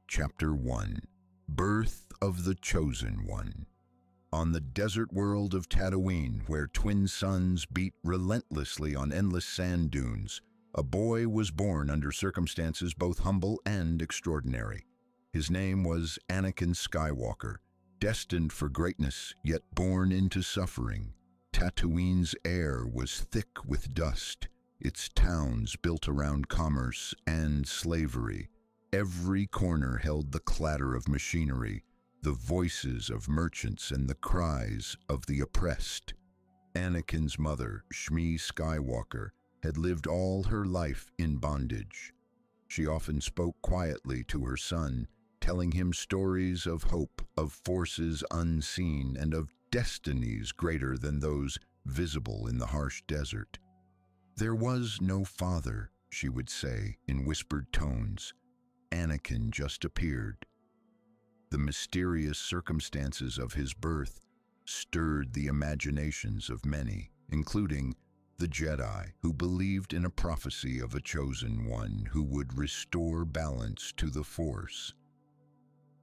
Chapter 1. Birth of the Chosen One. On the desert world of Tatooine, where twin suns beat relentlessly on endless sand dunes, a boy was born under circumstances both humble and extraordinary. His name was Anakin Skywalker, destined for greatness, yet born into suffering. Tatooine's air was thick with dust, its towns built around commerce and slavery. Every corner held the clatter of machinery, the voices of merchants and the cries of the oppressed. Anakin's mother, Shmi Skywalker, had lived all her life in bondage. She often spoke quietly to her son, telling him stories of hope, of forces unseen, and of destinies greater than those visible in the harsh desert. "There was no father," she would say in whispered tones. "Anakin just appeared." The mysterious circumstances of his birth stirred the imaginations of many, including the Jedi, who believed in a prophecy of a chosen one who would restore balance to the Force.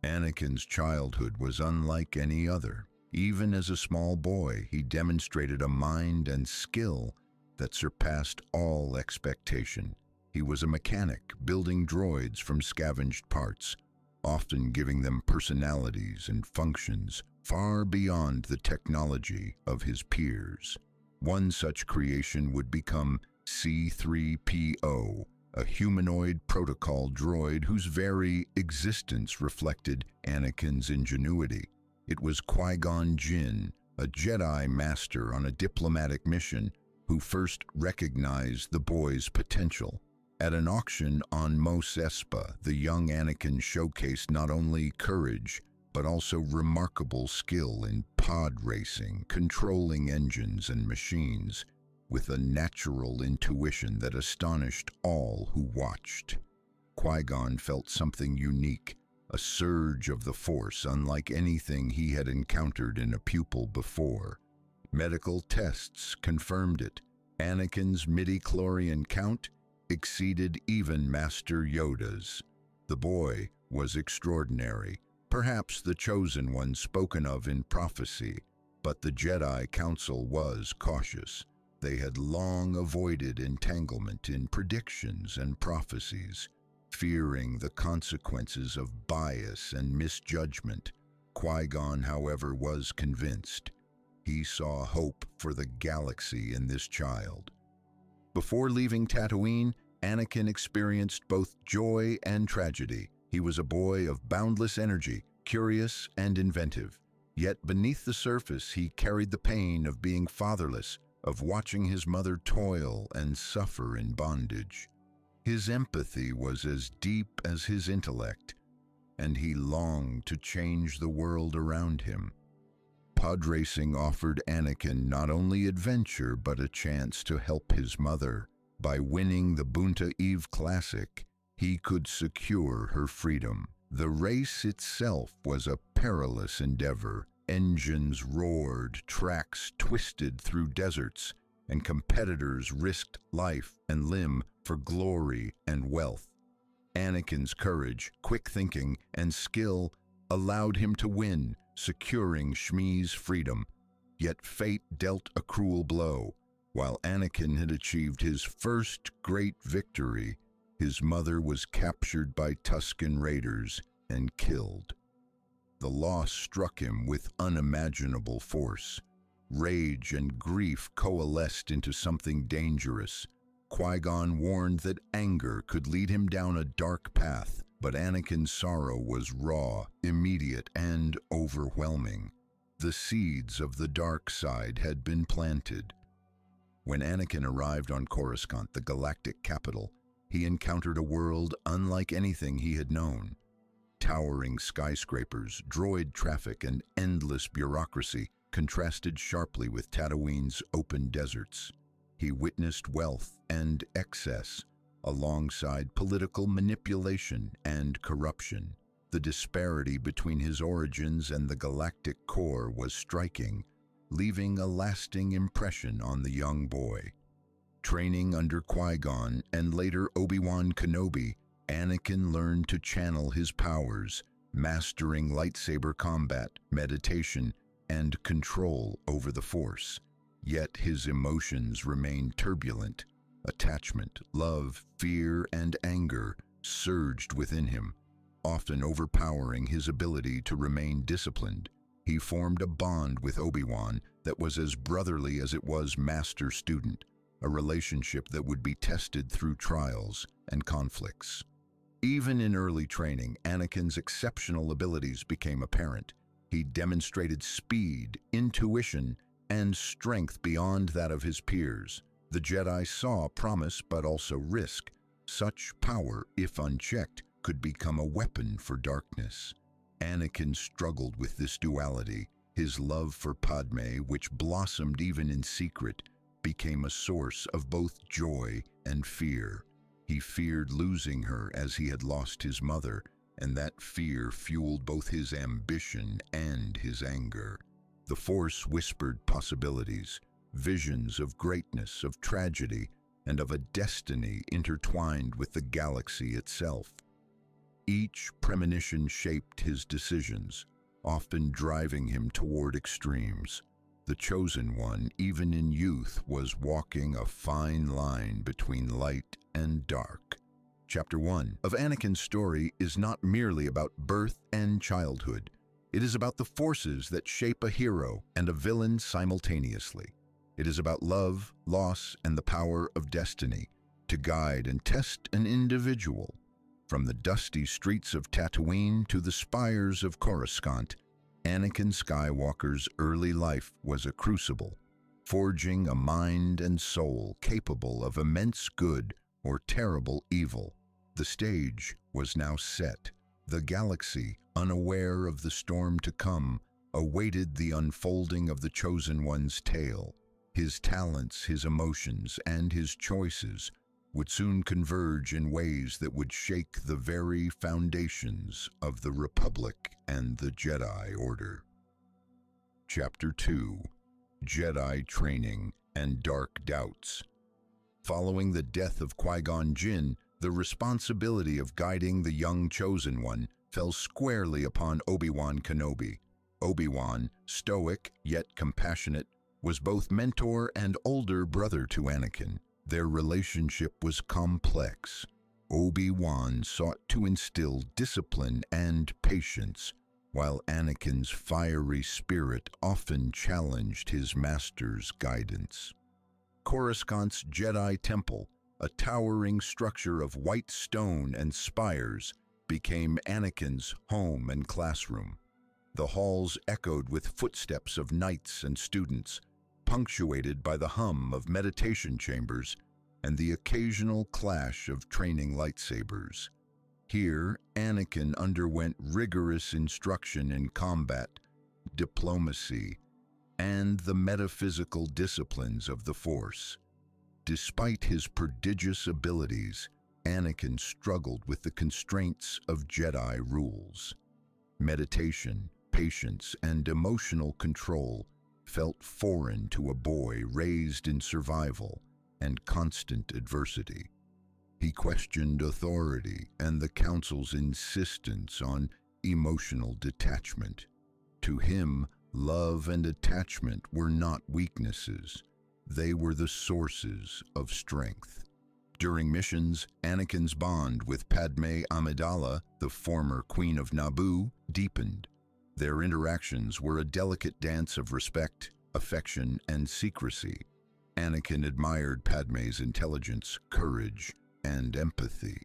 Anakin's childhood was unlike any other. Even as a small boy, he demonstrated a mind and skill that surpassed all expectation. He was a mechanic, building droids from scavenged parts, often giving them personalities and functions far beyond the technology of his peers. One such creation would become C-3PO, a humanoid protocol droid whose very existence reflected Anakin's ingenuity. It was Qui-Gon Jinn, a Jedi master on a diplomatic mission, who first recognized the boy's potential. At an auction on Mos Espa, the young Anakin showcased not only courage, but also remarkable skill in pod racing, controlling engines and machines, with a natural intuition that astonished all who watched. Qui-Gon felt something unique, a surge of the Force unlike anything he had encountered in a pupil before. Medical tests confirmed it. Anakin's midi-chlorian count exceeded even Master Yoda's. The boy was extraordinary, perhaps the chosen one spoken of in prophecy, but the Jedi Council was cautious. They had long avoided entanglement in predictions and prophecies, fearing the consequences of bias and misjudgment. Qui-Gon, however, was convinced. He saw hope for the galaxy in this child. Before leaving Tatooine, Anakin experienced both joy and tragedy. He was a boy of boundless energy, curious and inventive. Yet beneath the surface, he carried the pain of being fatherless, of watching his mother toil and suffer in bondage. His empathy was as deep as his intellect, and he longed to change the world around him. Pod racing offered Anakin not only adventure but a chance to help his mother. By winning the Bunta Eve Classic, he could secure her freedom. The race itself was a perilous endeavor. Engines roared, tracks twisted through deserts, and competitors risked life and limb for glory and wealth. Anakin's courage, quick thinking, and skill allowed him to win, securing Shmi's freedom. Yet fate dealt a cruel blow. While Anakin had achieved his first great victory, his mother was captured by Tusken Raiders and killed. The loss struck him with unimaginable force. Rage and grief coalesced into something dangerous. Qui-Gon warned that anger could lead him down a dark path, but Anakin's sorrow was raw, immediate, and overwhelming. The seeds of the dark side had been planted. When Anakin arrived on Coruscant, the galactic capital, he encountered a world unlike anything he had known. Towering skyscrapers, droid traffic, and endless bureaucracy contrasted sharply with Tatooine's open deserts. He witnessed wealth and excess, alongside political manipulation and corruption. The disparity between his origins and the galactic core was striking, leaving a lasting impression on the young boy. Training under Qui-Gon and later Obi-Wan Kenobi, Anakin learned to channel his powers, mastering lightsaber combat, meditation, and control over the Force. Yet his emotions remained turbulent. Attachment, love, fear, and anger surged within him, often overpowering his ability to remain disciplined. He formed a bond with Obi-Wan that was as brotherly as it was master-student, a relationship that would be tested through trials and conflicts. Even in early training, Anakin's exceptional abilities became apparent. He demonstrated speed, intuition, and strength beyond that of his peers. The Jedi saw promise but also risk. Such power, if unchecked, could become a weapon for darkness. Anakin struggled with this duality. His love for Padme, which blossomed even in secret, became a source of both joy and fear. He feared losing her as he had lost his mother, and that fear fueled both his ambition and his anger. The Force whispered possibilities, visions of greatness, of tragedy, and of a destiny intertwined with the galaxy itself. Each premonition shaped his decisions, often driving him toward extremes. The Chosen One, even in youth, was walking a fine line between light and dark. Chapter 1 of Anakin's story is not merely about birth and childhood. It is about the forces that shape a hero and a villain simultaneously. It is about love, loss, and the power of destiny to guide and test an individual. From the dusty streets of Tatooine to the spires of Coruscant, Anakin Skywalker's early life was a crucible, forging a mind and soul capable of immense good or terrible evil. The stage was now set. The galaxy, unaware of the storm to come, awaited the unfolding of the Chosen One's tale. His talents, his emotions, and his choices would soon converge in ways that would shake the very foundations of the Republic and the Jedi Order. Chapter 2: Jedi Training and Dark Doubts. Following the death of Qui-Gon Jinn, the responsibility of guiding the young Chosen One fell squarely upon Obi-Wan Kenobi. Obi-Wan, stoic yet compassionate, was both mentor and older brother to Anakin. Their relationship was complex. Obi-Wan sought to instill discipline and patience, while Anakin's fiery spirit often challenged his master's guidance. Coruscant's Jedi Temple, a towering structure of white stone and spires, became Anakin's home and classroom. The halls echoed with footsteps of knights and students, punctuated by the hum of meditation chambers and the occasional clash of training lightsabers. Here, Anakin underwent rigorous instruction in combat, diplomacy, and the metaphysical disciplines of the Force. Despite his prodigious abilities, Anakin struggled with the constraints of Jedi rules. Meditation, patience, and emotional control felt foreign to a boy raised in survival and constant adversity. He questioned authority and the Council's insistence on emotional detachment. To him, love and attachment were not weaknesses. They were the sources of strength. During missions, Anakin's bond with Padme Amidala, the former Queen of Naboo, deepened. Their interactions were a delicate dance of respect, affection, and secrecy. Anakin admired Padme's intelligence, courage, and empathy.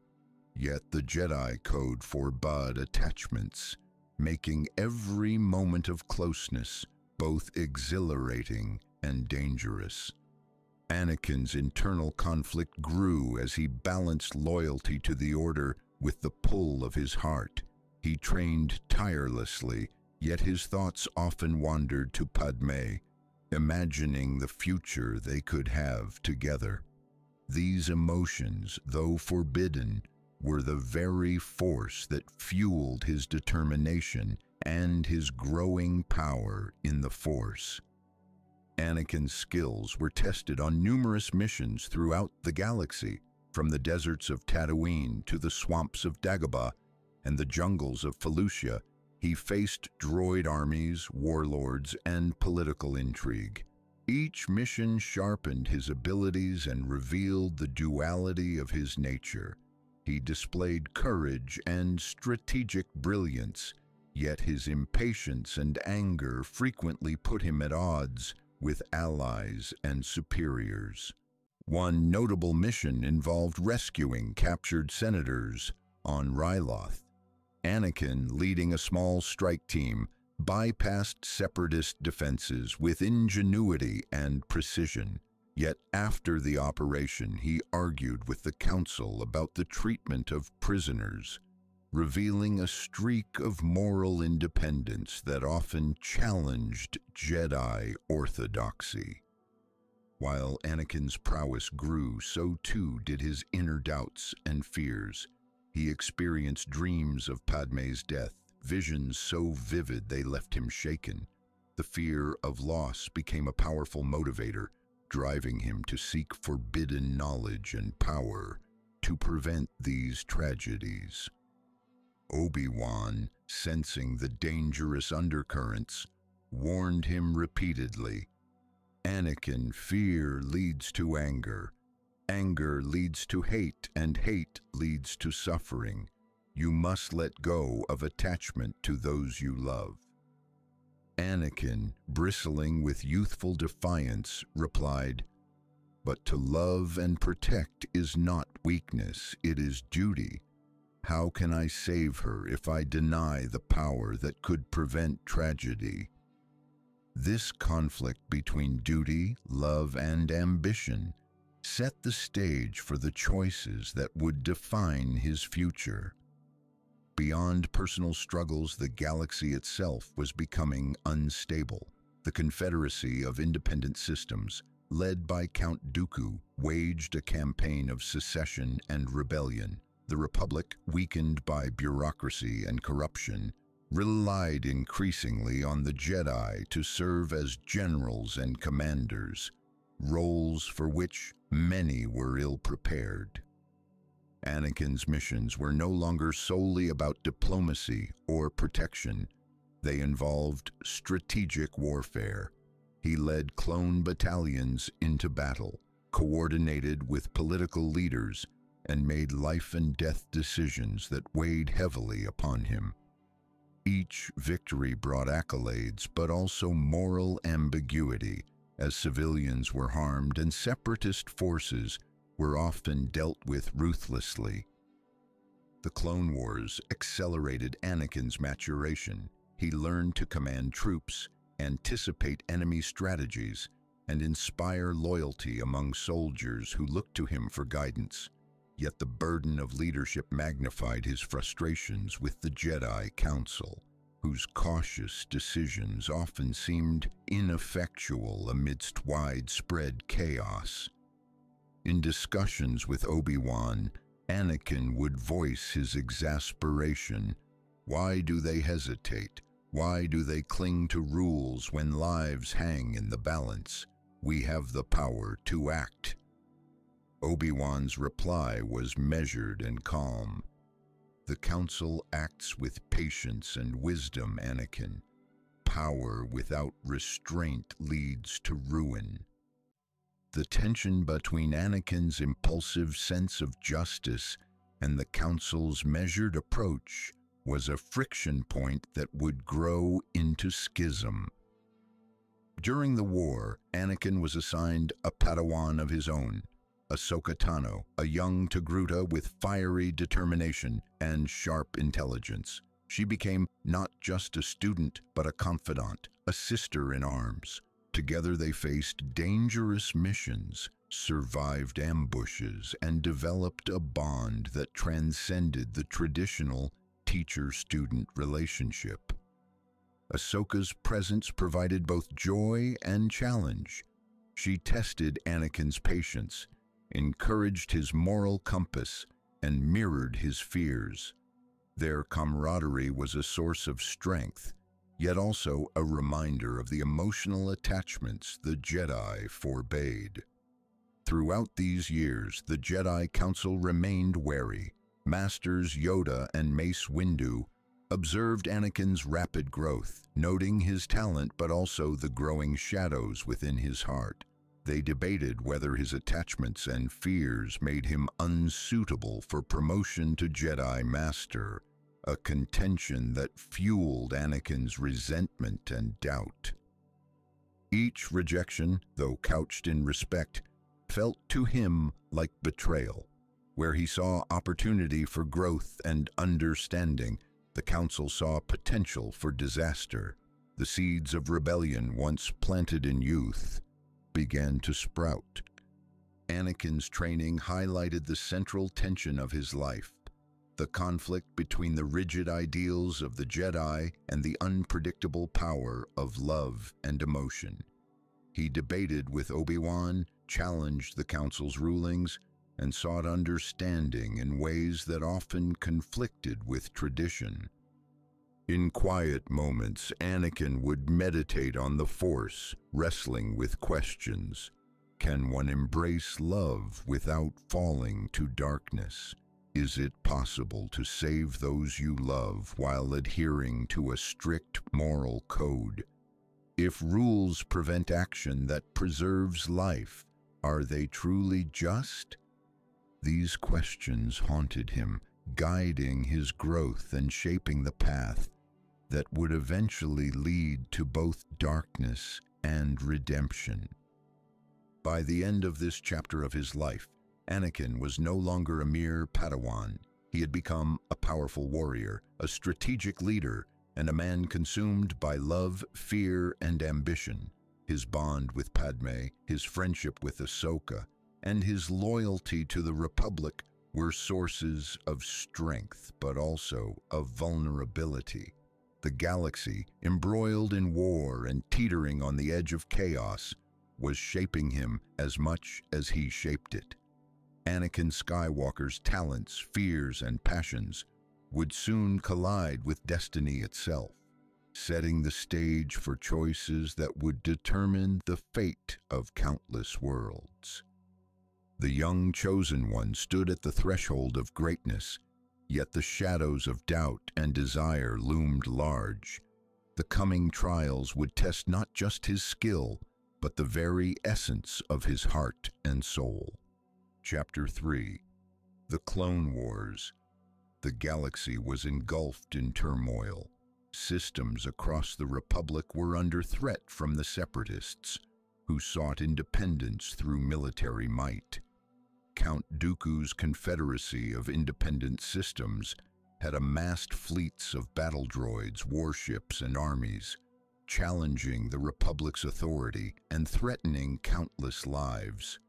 Yet the Jedi Code forbade attachments, making every moment of closeness both exhilarating and dangerous. Anakin's internal conflict grew as he balanced loyalty to the Order with the pull of his heart. He trained tirelessly, yet his thoughts often wandered to Padme, imagining the future they could have together. These emotions, though forbidden, were the very force that fueled his determination and his growing power in the Force. Anakin's skills were tested on numerous missions throughout the galaxy. From the deserts of Tatooine to the swamps of Dagobah and the jungles of Felucia, he faced droid armies, warlords, and political intrigue. Each mission sharpened his abilities and revealed the duality of his nature. He displayed courage and strategic brilliance, yet his impatience and anger frequently put him at odds with allies and superiors. One notable mission involved rescuing captured senators on Ryloth. Anakin, leading a small strike team, bypassed separatist defenses with ingenuity and precision. Yet after the operation, he argued with the Council about the treatment of prisoners, revealing a streak of moral independence that often challenged Jedi orthodoxy. While Anakin's prowess grew, so too did his inner doubts and fears. He experienced dreams of Padmé's death, visions so vivid they left him shaken. The fear of loss became a powerful motivator, driving him to seek forbidden knowledge and power to prevent these tragedies. Obi-Wan, sensing the dangerous undercurrents, warned him repeatedly, "Anakin, fear leads to anger. Anger leads to hate, and hate leads to suffering. You must let go of attachment to those you love." Anakin, bristling with youthful defiance, replied, "But to love and protect is not weakness, it is duty. How can I save her if I deny the power that could prevent tragedy?" This conflict between duty, love, and ambition set the stage for the choices that would define his future. Beyond personal struggles, the galaxy itself was becoming unstable. The Confederacy of Independent Systems, led by Count Dooku, waged a campaign of secession and rebellion. The Republic, weakened by bureaucracy and corruption, relied increasingly on the Jedi to serve as generals and commanders, roles for which many were ill-prepared. Anakin's missions were no longer solely about diplomacy or protection. They involved strategic warfare. He led clone battalions into battle, coordinated with political leaders, and made life-and-death decisions that weighed heavily upon him. Each victory brought accolades, but also moral ambiguity, as civilians were harmed and separatist forces were often dealt with ruthlessly. The Clone Wars accelerated Anakin's maturation. He learned to command troops, anticipate enemy strategies, and inspire loyalty among soldiers who looked to him for guidance. Yet the burden of leadership magnified his frustrations with the Jedi Council, whose cautious decisions often seemed ineffectual amidst widespread chaos. In discussions with Obi-Wan, Anakin would voice his exasperation. Why do they hesitate? Why do they cling to rules when lives hang in the balance? We have the power to act. Obi-Wan's reply was measured and calm. The Council acts with patience and wisdom, Anakin. Power without restraint leads to ruin. The tension between Anakin's impulsive sense of justice and the Council's measured approach was a friction point that would grow into schism. During the war, Anakin was assigned a Padawan of his own, Ahsoka Tano, a young Togruta with fiery determination and sharp intelligence. She became not just a student, but a confidant, a sister in arms. Together they faced dangerous missions, survived ambushes, and developed a bond that transcended the traditional teacher-student relationship. Ahsoka's presence provided both joy and challenge. She tested Anakin's patience, encouraged his moral compass, and mirrored his fears. Their camaraderie was a source of strength, yet also a reminder of the emotional attachments the Jedi forbade. Throughout these years, the Jedi Council remained wary. Masters Yoda and Mace Windu observed Anakin's rapid growth, noting his talent but also the growing shadows within his heart. They debated whether his attachments and fears made him unsuitable for promotion to Jedi Master, a contention that fueled Anakin's resentment and doubt. Each rejection, though couched in respect, felt to him like betrayal. Where he saw opportunity for growth and understanding, the Council saw potential for disaster. The seeds of rebellion, once planted in youth, began to sprout. Anakin's training highlighted the central tension of his life, the conflict between the rigid ideals of the Jedi and the unpredictable power of love and emotion. He debated with Obi-Wan, challenged the Council's rulings, and sought understanding in ways that often conflicted with tradition. In quiet moments, Anakin would meditate on the Force, wrestling with questions. Can one embrace love without falling to darkness? Is it possible to save those you love while adhering to a strict moral code? If rules prevent action that preserves life, are they truly just? These questions haunted him, guiding his growth and shaping the path that would eventually lead to both darkness and redemption. By the end of this chapter of his life, Anakin was no longer a mere Padawan. He had become a powerful warrior, a strategic leader, and a man consumed by love, fear, and ambition. His bond with Padme, his friendship with Ahsoka, and his loyalty to the Republic were sources of strength, but also of vulnerability. The galaxy, embroiled in war and teetering on the edge of chaos, was shaping him as much as he shaped it. Anakin Skywalker's talents, fears, and passions would soon collide with destiny itself, setting the stage for choices that would determine the fate of countless worlds. The young chosen one stood at the threshold of greatness, yet the shadows of doubt and desire loomed large. The coming trials would test not just his skill, but the very essence of his heart and soul. Chapter 3. The Clone Wars. The galaxy was engulfed in turmoil. Systems across the Republic were under threat from the Separatists, who sought independence through military might. Count Dooku's confederacy of independent systems had amassed fleets of battle droids, warships, and armies, challenging the Republic's authority and threatening countless lives.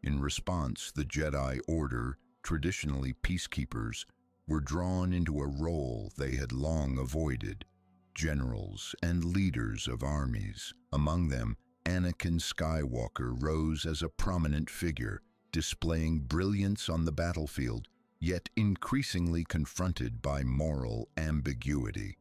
In response, the Jedi Order, traditionally peacekeepers, were drawn into a role they had long avoided: generals and leaders of armies. Among them, Anakin Skywalker rose as a prominent figure, displaying brilliance on the battlefield, yet increasingly confronted by moral ambiguity.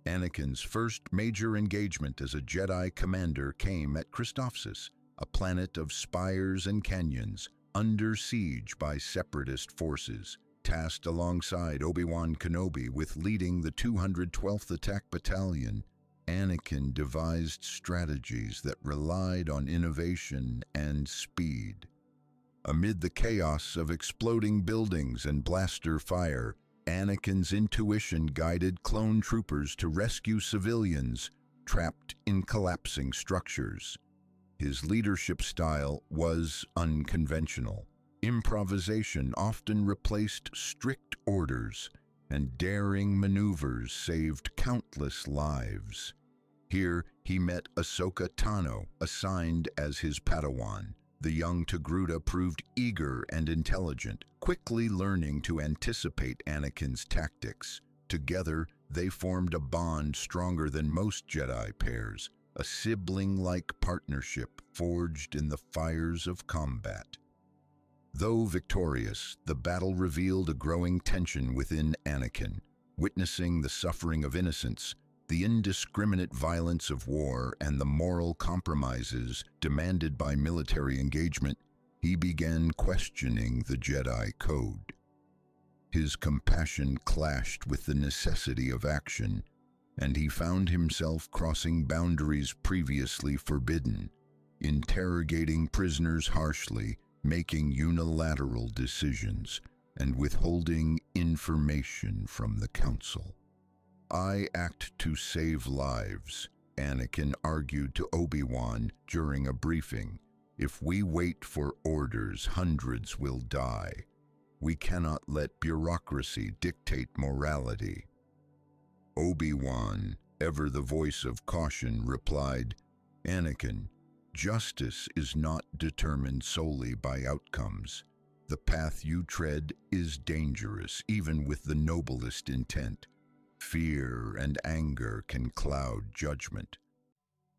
Anakin's first major engagement as a Jedi commander came at Christophsis, a planet of spires and canyons, under siege by Separatist forces. Tasked alongside Obi-Wan Kenobi with leading the 212th Attack Battalion, Anakin devised strategies that relied on innovation and speed. Amid the chaos of exploding buildings and blaster fire, Anakin's intuition guided clone troopers to rescue civilians trapped in collapsing structures. His leadership style was unconventional. Improvisation often replaced strict orders, and daring maneuvers saved countless lives. Here, he met Ahsoka Tano, assigned as his Padawan. The young Togruta proved eager and intelligent, quickly learning to anticipate Anakin's tactics. Together, they formed a bond stronger than most Jedi pairs, a sibling-like partnership forged in the fires of combat. Though victorious, the battle revealed a growing tension within Anakin. Witnessing the suffering of innocents, the indiscriminate violence of war, and the moral compromises demanded by military engagement, he began questioning the Jedi Code. His compassion clashed with the necessity of action, and he found himself crossing boundaries previously forbidden, interrogating prisoners harshly, making unilateral decisions, and withholding information from the Council. "I act to save lives," Anakin argued to Obi-Wan during a briefing. "If we wait for orders, hundreds will die. We cannot let bureaucracy dictate morality." Obi-Wan, ever the voice of caution, replied, "Anakin, justice is not determined solely by outcomes. The path you tread is dangerous, even with the noblest intent. Fear and anger can cloud judgment."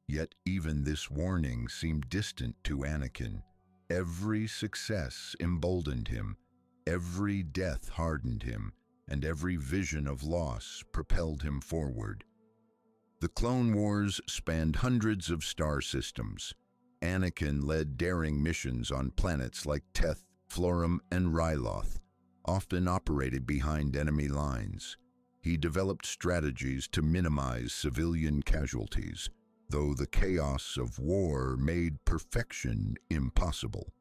Yet even this warning seemed distant to Anakin. Every success emboldened him, every death hardened him, and every vision of loss propelled him forward. The Clone Wars spanned hundreds of star systems. Anakin led daring missions on planets like Teth, Florum, and Ryloth, often operated behind enemy lines. He developed strategies to minimize civilian casualties, though the chaos of war made perfection impossible.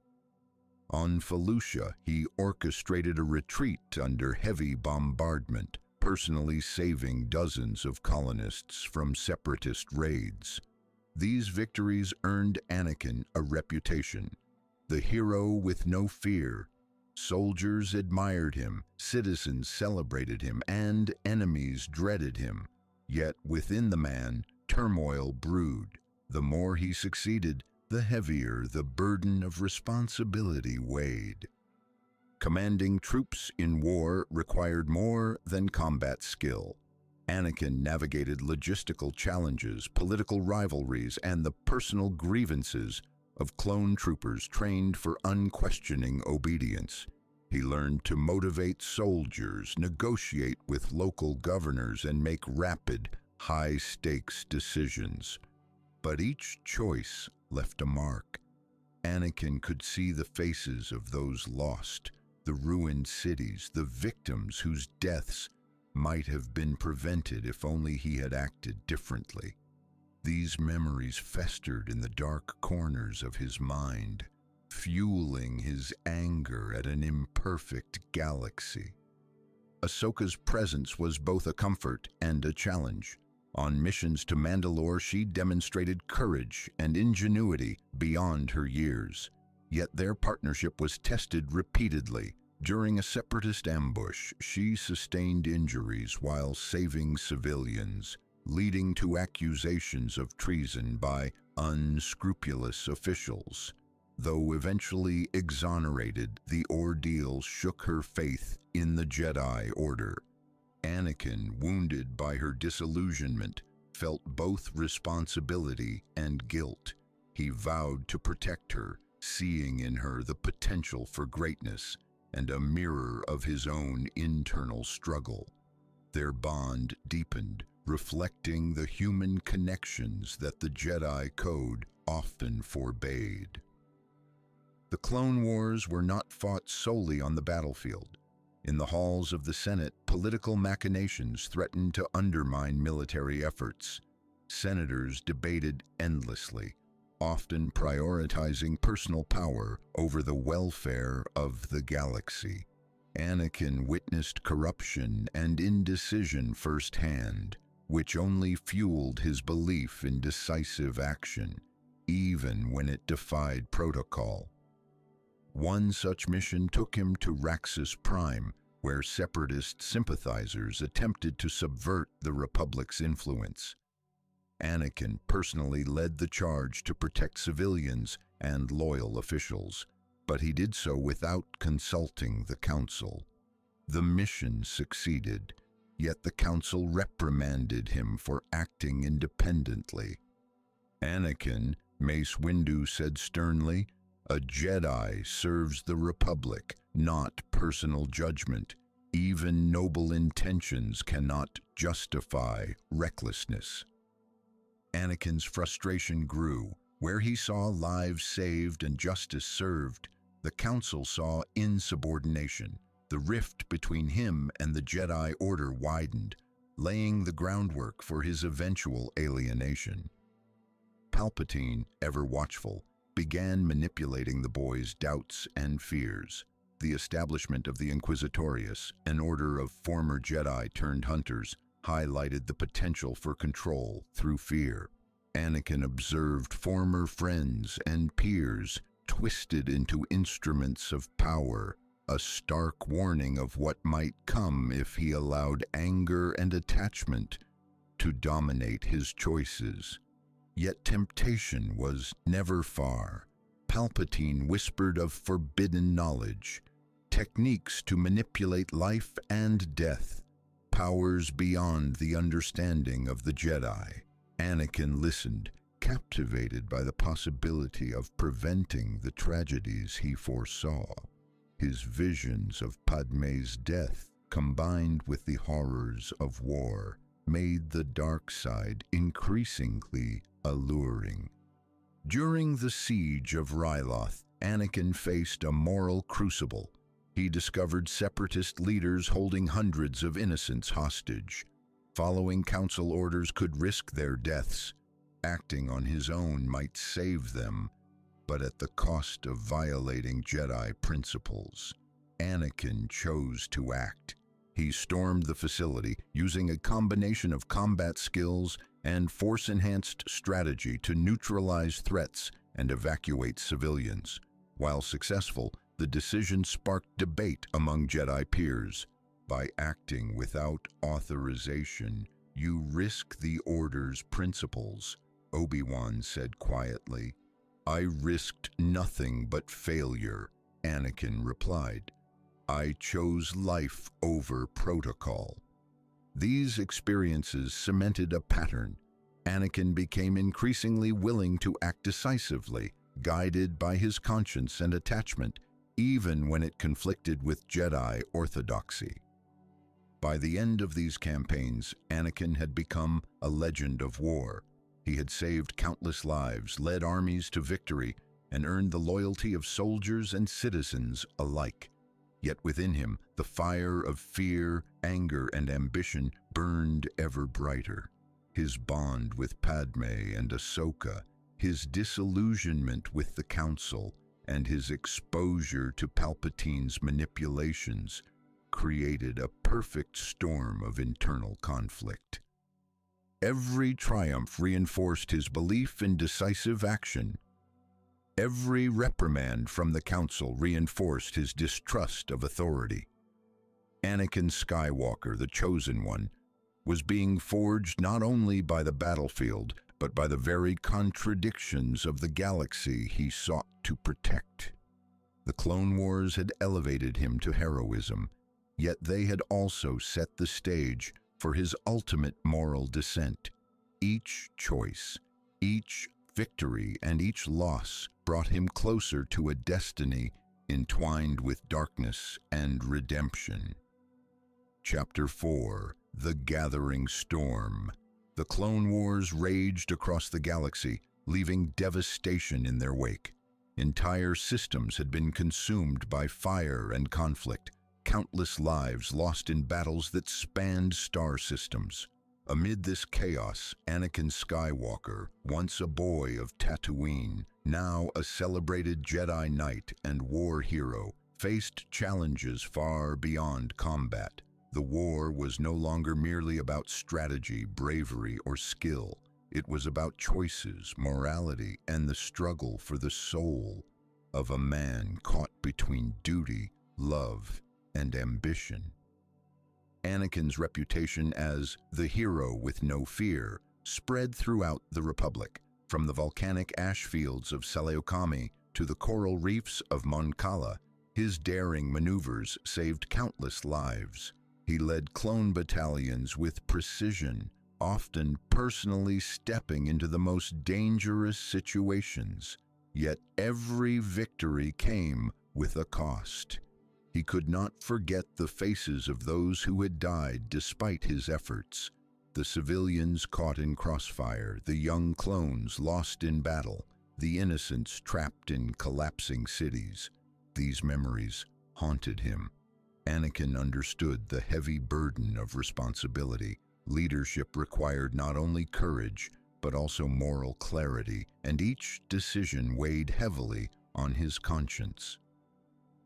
On Felucia, he orchestrated a retreat under heavy bombardment, personally saving dozens of colonists from separatist raids. These victories earned Anakin a reputation, the hero with no fear. Soldiers admired him, citizens celebrated him, and enemies dreaded him. Yet within the man, turmoil brewed. The more he succeeded, the heavier the burden of responsibility weighed. Commanding troops in war required more than combat skill. Anakin navigated logistical challenges, political rivalries, and the personal grievances of clone troopers trained for unquestioning obedience. He learned to motivate soldiers, negotiate with local governors, and make rapid, high-stakes decisions. But each choice left a mark. Anakin could see the faces of those lost, the ruined cities, the victims whose deaths might have been prevented if only he had acted differently. These memories festered in the dark corners of his mind, fueling his anger at an imperfect galaxy. Ahsoka's presence was both a comfort and a challenge. On missions to Mandalore, she demonstrated courage and ingenuity beyond her years. Yet their partnership was tested repeatedly. During a separatist ambush, she sustained injuries while saving civilians, leading to accusations of treason by unscrupulous officials. Though eventually exonerated, the ordeal shook her faith in the Jedi Order. Anakin, wounded by her disillusionment, felt both responsibility and guilt. He vowed to protect her, seeing in her the potential for greatness and a mirror of his own internal struggle. Their bond deepened, reflecting the human connections that the Jedi Code often forbade. The Clone Wars were not fought solely on the battlefield. In the halls of the Senate, political machinations threatened to undermine military efforts. Senators debated endlessly, often prioritizing personal power over the welfare of the galaxy. Anakin witnessed corruption and indecision firsthand, which only fueled his belief in decisive action, even when it defied protocol. One such mission took him to Raxus Prime, where separatist sympathizers attempted to subvert the Republic's influence. Anakin personally led the charge to protect civilians and loyal officials, but he did so without consulting the Council. The mission succeeded, yet the Council reprimanded him for acting independently. "Anakin," Mace Windu said sternly, "a Jedi serves the Republic, not personal judgment. Even noble intentions cannot justify recklessness." Anakin's frustration grew. Where he saw lives saved and justice served, The Council saw insubordination. The rift between him and the Jedi Order widened, laying the groundwork for his eventual alienation. Palpatine, ever watchful, began manipulating the boy's doubts and fears. The establishment of the Inquisitorius, an order of former Jedi-turned-hunters, highlighted the potential for control through fear. Anakin observed former friends and peers twisted into instruments of power, a stark warning of what might come if he allowed anger and attachment to dominate his choices. Yet temptation was never far. Palpatine whispered of forbidden knowledge, techniques to manipulate life and death, powers beyond the understanding of the Jedi. Anakin listened, captivated by the possibility of preventing the tragedies he foresaw. His visions of Padmé's death, combined with the horrors of war, made the dark side increasingly alluring. During the siege of Ryloth, Anakin faced a moral crucible. He discovered separatist leaders holding hundreds of innocents hostage. Following council orders could risk their deaths. Acting on his own might save them, but at the cost of violating Jedi principles. Anakin chose to act. He stormed the facility, using a combination of combat skills and force-enhanced strategy to neutralize threats and evacuate civilians. While successful, the decision sparked debate among Jedi peers. By acting without authorization, you risk the Order's principles, Obi-Wan said quietly. I risked nothing but failure, Anakin replied. I chose life over protocol. These experiences cemented a pattern. Anakin became increasingly willing to act decisively, guided by his conscience and attachment, even when it conflicted with Jedi orthodoxy. By the end of these campaigns, Anakin had become a legend of war. He had saved countless lives, led armies to victory, and earned the loyalty of soldiers and citizens alike. Yet within him, the fire of fear, anger, and ambition burned ever brighter. His bond with Padmé and Ahsoka, his disillusionment with the Council, and his exposure to Palpatine's manipulations created a perfect storm of internal conflict. Every triumph reinforced his belief in decisive action. Every reprimand from the Council reinforced his distrust of authority. Anakin Skywalker, the Chosen One, was being forged not only by the battlefield, but by the very contradictions of the galaxy he sought to protect. The Clone Wars had elevated him to heroism, yet they had also set the stage for his ultimate moral descent. Each choice, each victory, and each loss brought him closer to a destiny entwined with darkness and redemption. Chapter 4: The Gathering Storm. The Clone Wars raged across the galaxy, leaving devastation in their wake. Entire systems had been consumed by fire and conflict, countless lives lost in battles that spanned star systems. Amid this chaos, Anakin Skywalker, once a boy of Tatooine, now a celebrated Jedi Knight and war hero, faced challenges far beyond combat. The war was no longer merely about strategy, bravery, or skill. It was about choices, morality, and the struggle for the soul of a man caught between duty, love, and ambition. Anakin's reputation as the hero with no fear spread throughout the Republic, from the volcanic ash fields of Seleukami to the coral reefs of Mon Cala. His daring maneuvers saved countless lives. He led clone battalions with precision, often personally stepping into the most dangerous situations. Yet every victory came with a cost. He could not forget the faces of those who had died despite his efforts. The civilians caught in crossfire, the young clones lost in battle, the innocents trapped in collapsing cities. These memories haunted him. Anakin understood the heavy burden of responsibility. Leadership required not only courage, but also moral clarity, and each decision weighed heavily on his conscience.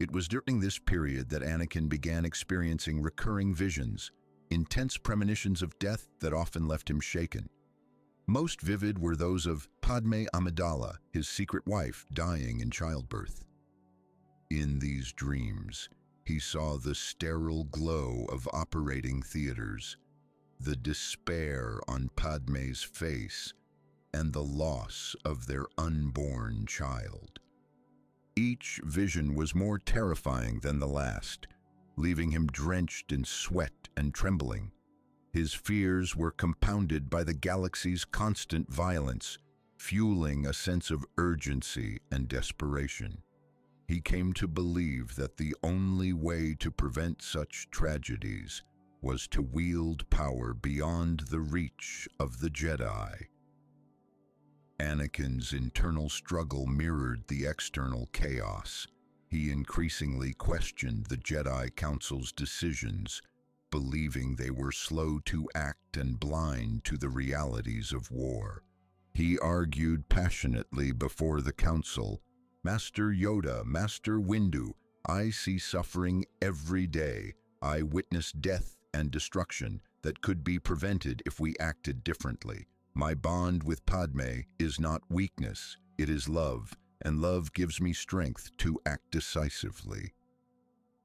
It was during this period that Anakin began experiencing recurring visions, intense premonitions of death that often left him shaken. Most vivid were those of Padme Amidala, his secret wife, dying in childbirth. In these dreams, he saw the sterile glow of operating theaters, the despair on Padme's face, and the loss of their unborn child. Each vision was more terrifying than the last, leaving him drenched in sweat and trembling. His fears were compounded by the galaxy's constant violence, fueling a sense of urgency and desperation. He came to believe that the only way to prevent such tragedies was to wield power beyond the reach of the Jedi. Anakin's internal struggle mirrored the external chaos. He increasingly questioned the Jedi Council's decisions, believing they were slow to act and blind to the realities of war. He argued passionately before the Council, "Master Yoda, Master Windu, I see suffering every day. I witness death and destruction that could be prevented if we acted differently. My bond with Padme is not weakness, it is love, and love gives me strength to act decisively."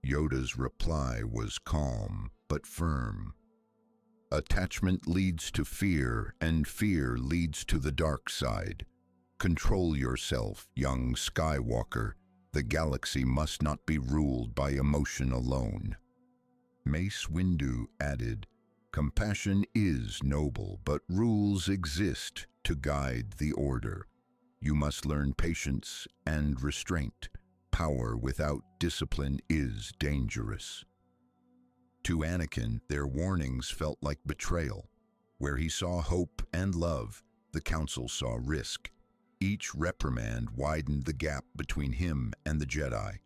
Yoda's reply was calm but firm. "Attachment leads to fear, and fear leads to the dark side. Control yourself, young Skywalker. The galaxy must not be ruled by emotion alone." Mace Windu added, "Compassion is noble, but rules exist to guide the order. You must learn patience and restraint. Power without discipline is dangerous." To Anakin, their warnings felt like betrayal. Where he saw hope and love, the Council saw risk. Each reprimand widened the gap between him and the Jedi,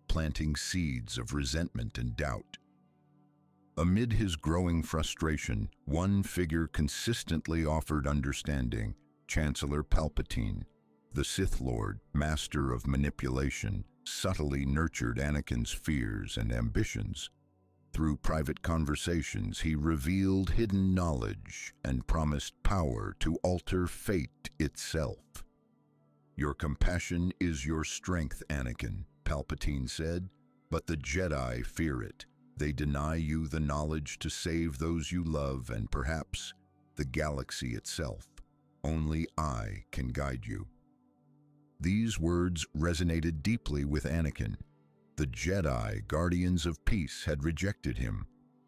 planting seeds of resentment and doubt. Amid his growing frustration, one figure consistently offered understanding: Chancellor Palpatine. The Sith Lord, master of manipulation, subtly nurtured Anakin's fears and ambitions. Through private conversations, he revealed hidden knowledge and promised power to alter fate itself. "Your compassion is your strength, Anakin," Palpatine said, "but the Jedi fear it. They deny you the knowledge to save those you love and perhaps the galaxy itself. Only I can guide you." These words resonated deeply with Anakin. The Jedi, guardians of peace, had rejected him.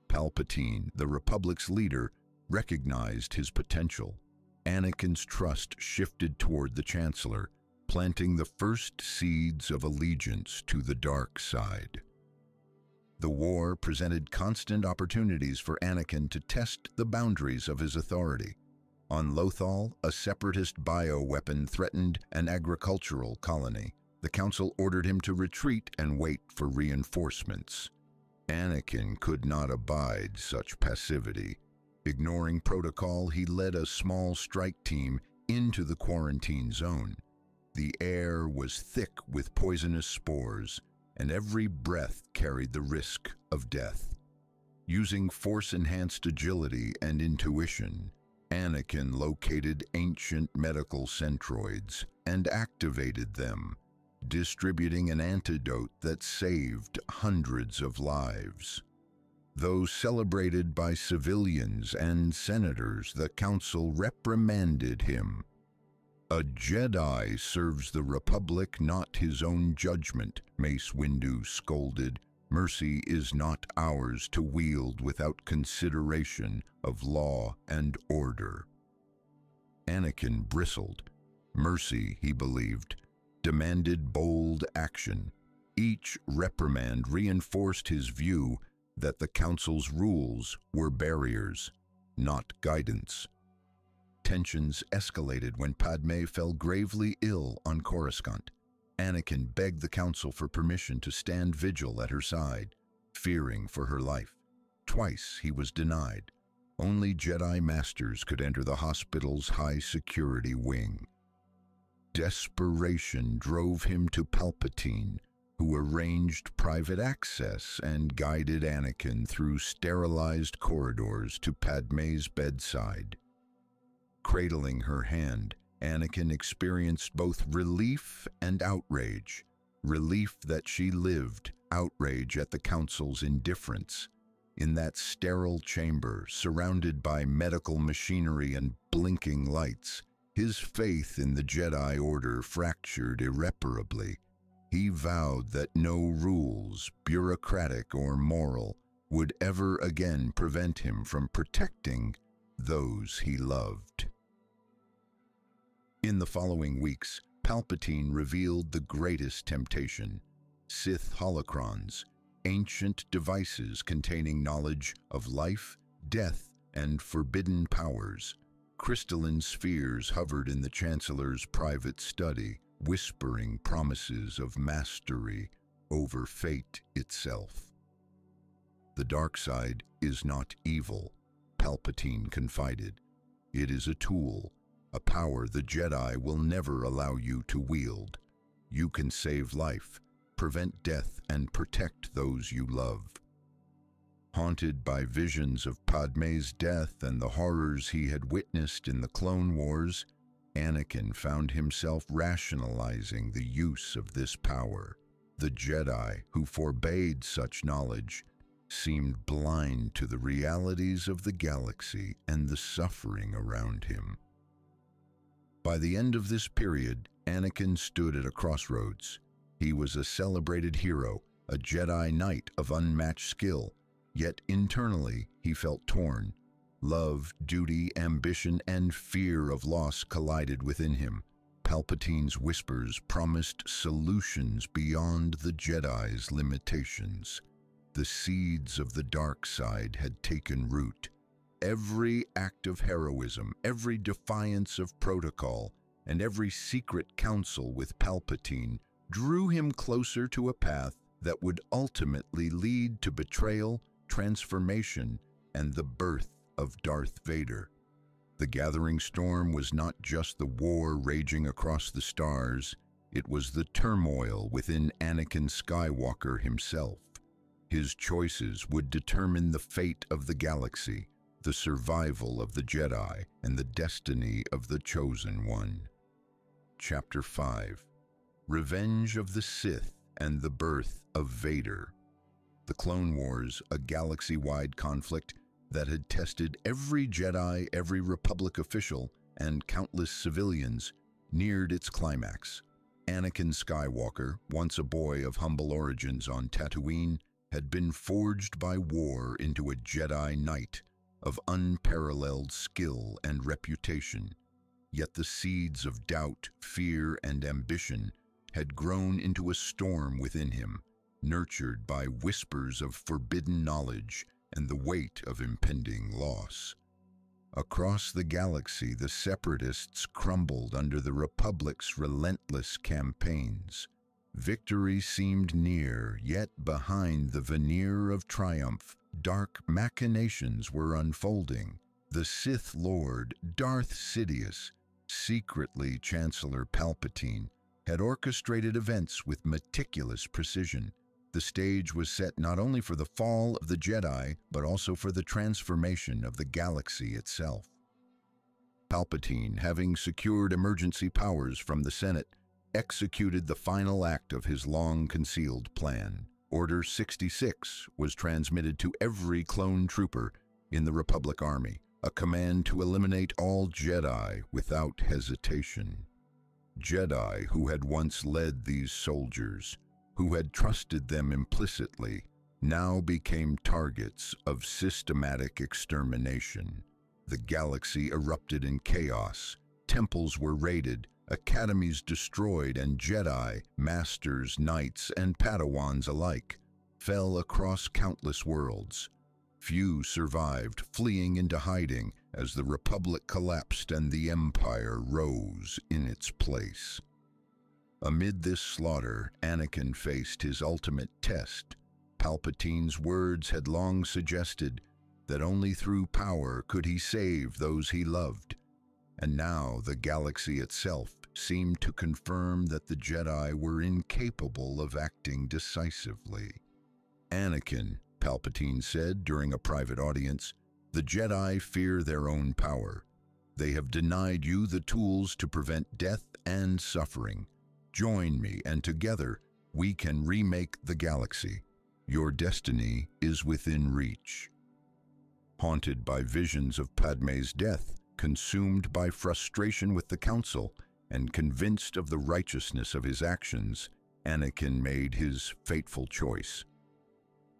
Palpatine, the Republic's leader, recognized his potential. Anakin's trust shifted toward the Chancellor, planting the first seeds of allegiance to the dark side. The war presented constant opportunities for Anakin to test the boundaries of his authority. On Lothal, a separatist bioweapon threatened an agricultural colony. The Council ordered him to retreat and wait for reinforcements. Anakin could not abide such passivity. Ignoring protocol, he led a small strike team into the quarantine zone. The air was thick with poisonous spores, and every breath carried the risk of death. Using force-enhanced agility and intuition, Anakin located ancient medical centroids and activated them, distributing an antidote that saved hundreds of lives. Though celebrated by civilians and senators, the Council reprimanded him. "A Jedi serves the Republic, not his own judgment," Mace Windu scolded. "Mercy is not ours to wield without consideration of law and order." Anakin bristled. Mercy, he believed, demanded bold action. Each reprimand reinforced his view that the Council's rules were barriers, not guidance. Tensions escalated when Padme fell gravely ill on Coruscant. Anakin begged the Council for permission to stand vigil at her side, fearing for her life. Twice he was denied. Only Jedi Masters could enter the hospital's high-security wing. Desperation drove him to Palpatine, who arranged private access and guided Anakin through sterilized corridors to Padmé's bedside. Cradling her hand, Anakin experienced both relief and outrage. Relief that she lived, outrage at the Council's indifference. In that sterile chamber, surrounded by medical machinery and blinking lights, his faith in the Jedi Order fractured irreparably. He vowed that no rules, bureaucratic or moral, would ever again prevent him from protecting those he loved. In the following weeks, Palpatine revealed the greatest temptation: Sith holocrons, ancient devices containing knowledge of life, death, and forbidden powers. Crystalline spheres hovered in the Chancellor's private study, whispering promises of mastery over fate itself. The dark side is not evil, Palpatine confided. It is a tool, a power the Jedi will never allow you to wield. You can save life, prevent death, and protect those you love. Haunted by visions of Padmé's death and the horrors he had witnessed in the Clone Wars, Anakin found himself rationalizing the use of this power. The Jedi, who forbade such knowledge, seemed blind to the realities of the galaxy and the suffering around him. By the end of this period, Anakin stood at a crossroads. He was a celebrated hero, a Jedi Knight of unmatched skill, yet internally he felt torn. Love, duty, ambition, and fear of loss collided within him. Palpatine's whispers promised solutions beyond the Jedi's limitations. The seeds of the dark side had taken root. Every act of heroism, every defiance of protocol, and every secret counsel with Palpatine drew him closer to a path that would ultimately lead to betrayal, transformation, and the birth of Darth Vader. The gathering storm was not just the war raging across the stars, it was the turmoil within Anakin Skywalker himself. His choices would determine the fate of the galaxy, the survival of the Jedi, and the destiny of the Chosen One. Chapter 5: Revenge of the Sith and the Birth of Vader. The Clone Wars, a galaxy-wide conflict that had tested every Jedi, every Republic official, and countless civilians, neared its climax. Anakin Skywalker, once a boy of humble origins on Tatooine, had been forged by war into a Jedi Knight of unparalleled skill and reputation. Yet the seeds of doubt, fear, and ambition had grown into a storm within him, nurtured by whispers of forbidden knowledge and the weight of impending loss. Across the galaxy, the Separatists crumbled under the Republic's relentless campaigns. Victory seemed near, yet behind the veneer of triumph, dark machinations were unfolding. The Sith Lord, Darth Sidious, secretly Chancellor Palpatine, had orchestrated events with meticulous precision. The stage was set not only for the fall of the Jedi, but also for the transformation of the galaxy itself. Palpatine, having secured emergency powers from the Senate, executed the final act of his long-concealed plan. Order 66 was transmitted to every clone trooper in the Republic Army, a command to eliminate all Jedi without hesitation. Jedi who had once led these soldiers, who had trusted them implicitly, now became targets of systematic extermination. The galaxy erupted in chaos. Temples were raided, academies destroyed, and Jedi, Masters, Knights, and Padawans alike fell across countless worlds. Few survived, fleeing into hiding as the Republic collapsed and the Empire rose in its place. Amid this slaughter, Anakin faced his ultimate test. Palpatine's words had long suggested that only through power could he save those he loved. And now the galaxy itself seemed to confirm that the Jedi were incapable of acting decisively. "Anakin," Palpatine said during a private audience, "the Jedi fear their own power. They have denied you the tools to prevent death and suffering. Join me, and together we can remake the galaxy. Your destiny is within reach." Haunted by visions of Padmé's death, consumed by frustration with the Council, and convinced of the righteousness of his actions, Anakin made his fateful choice.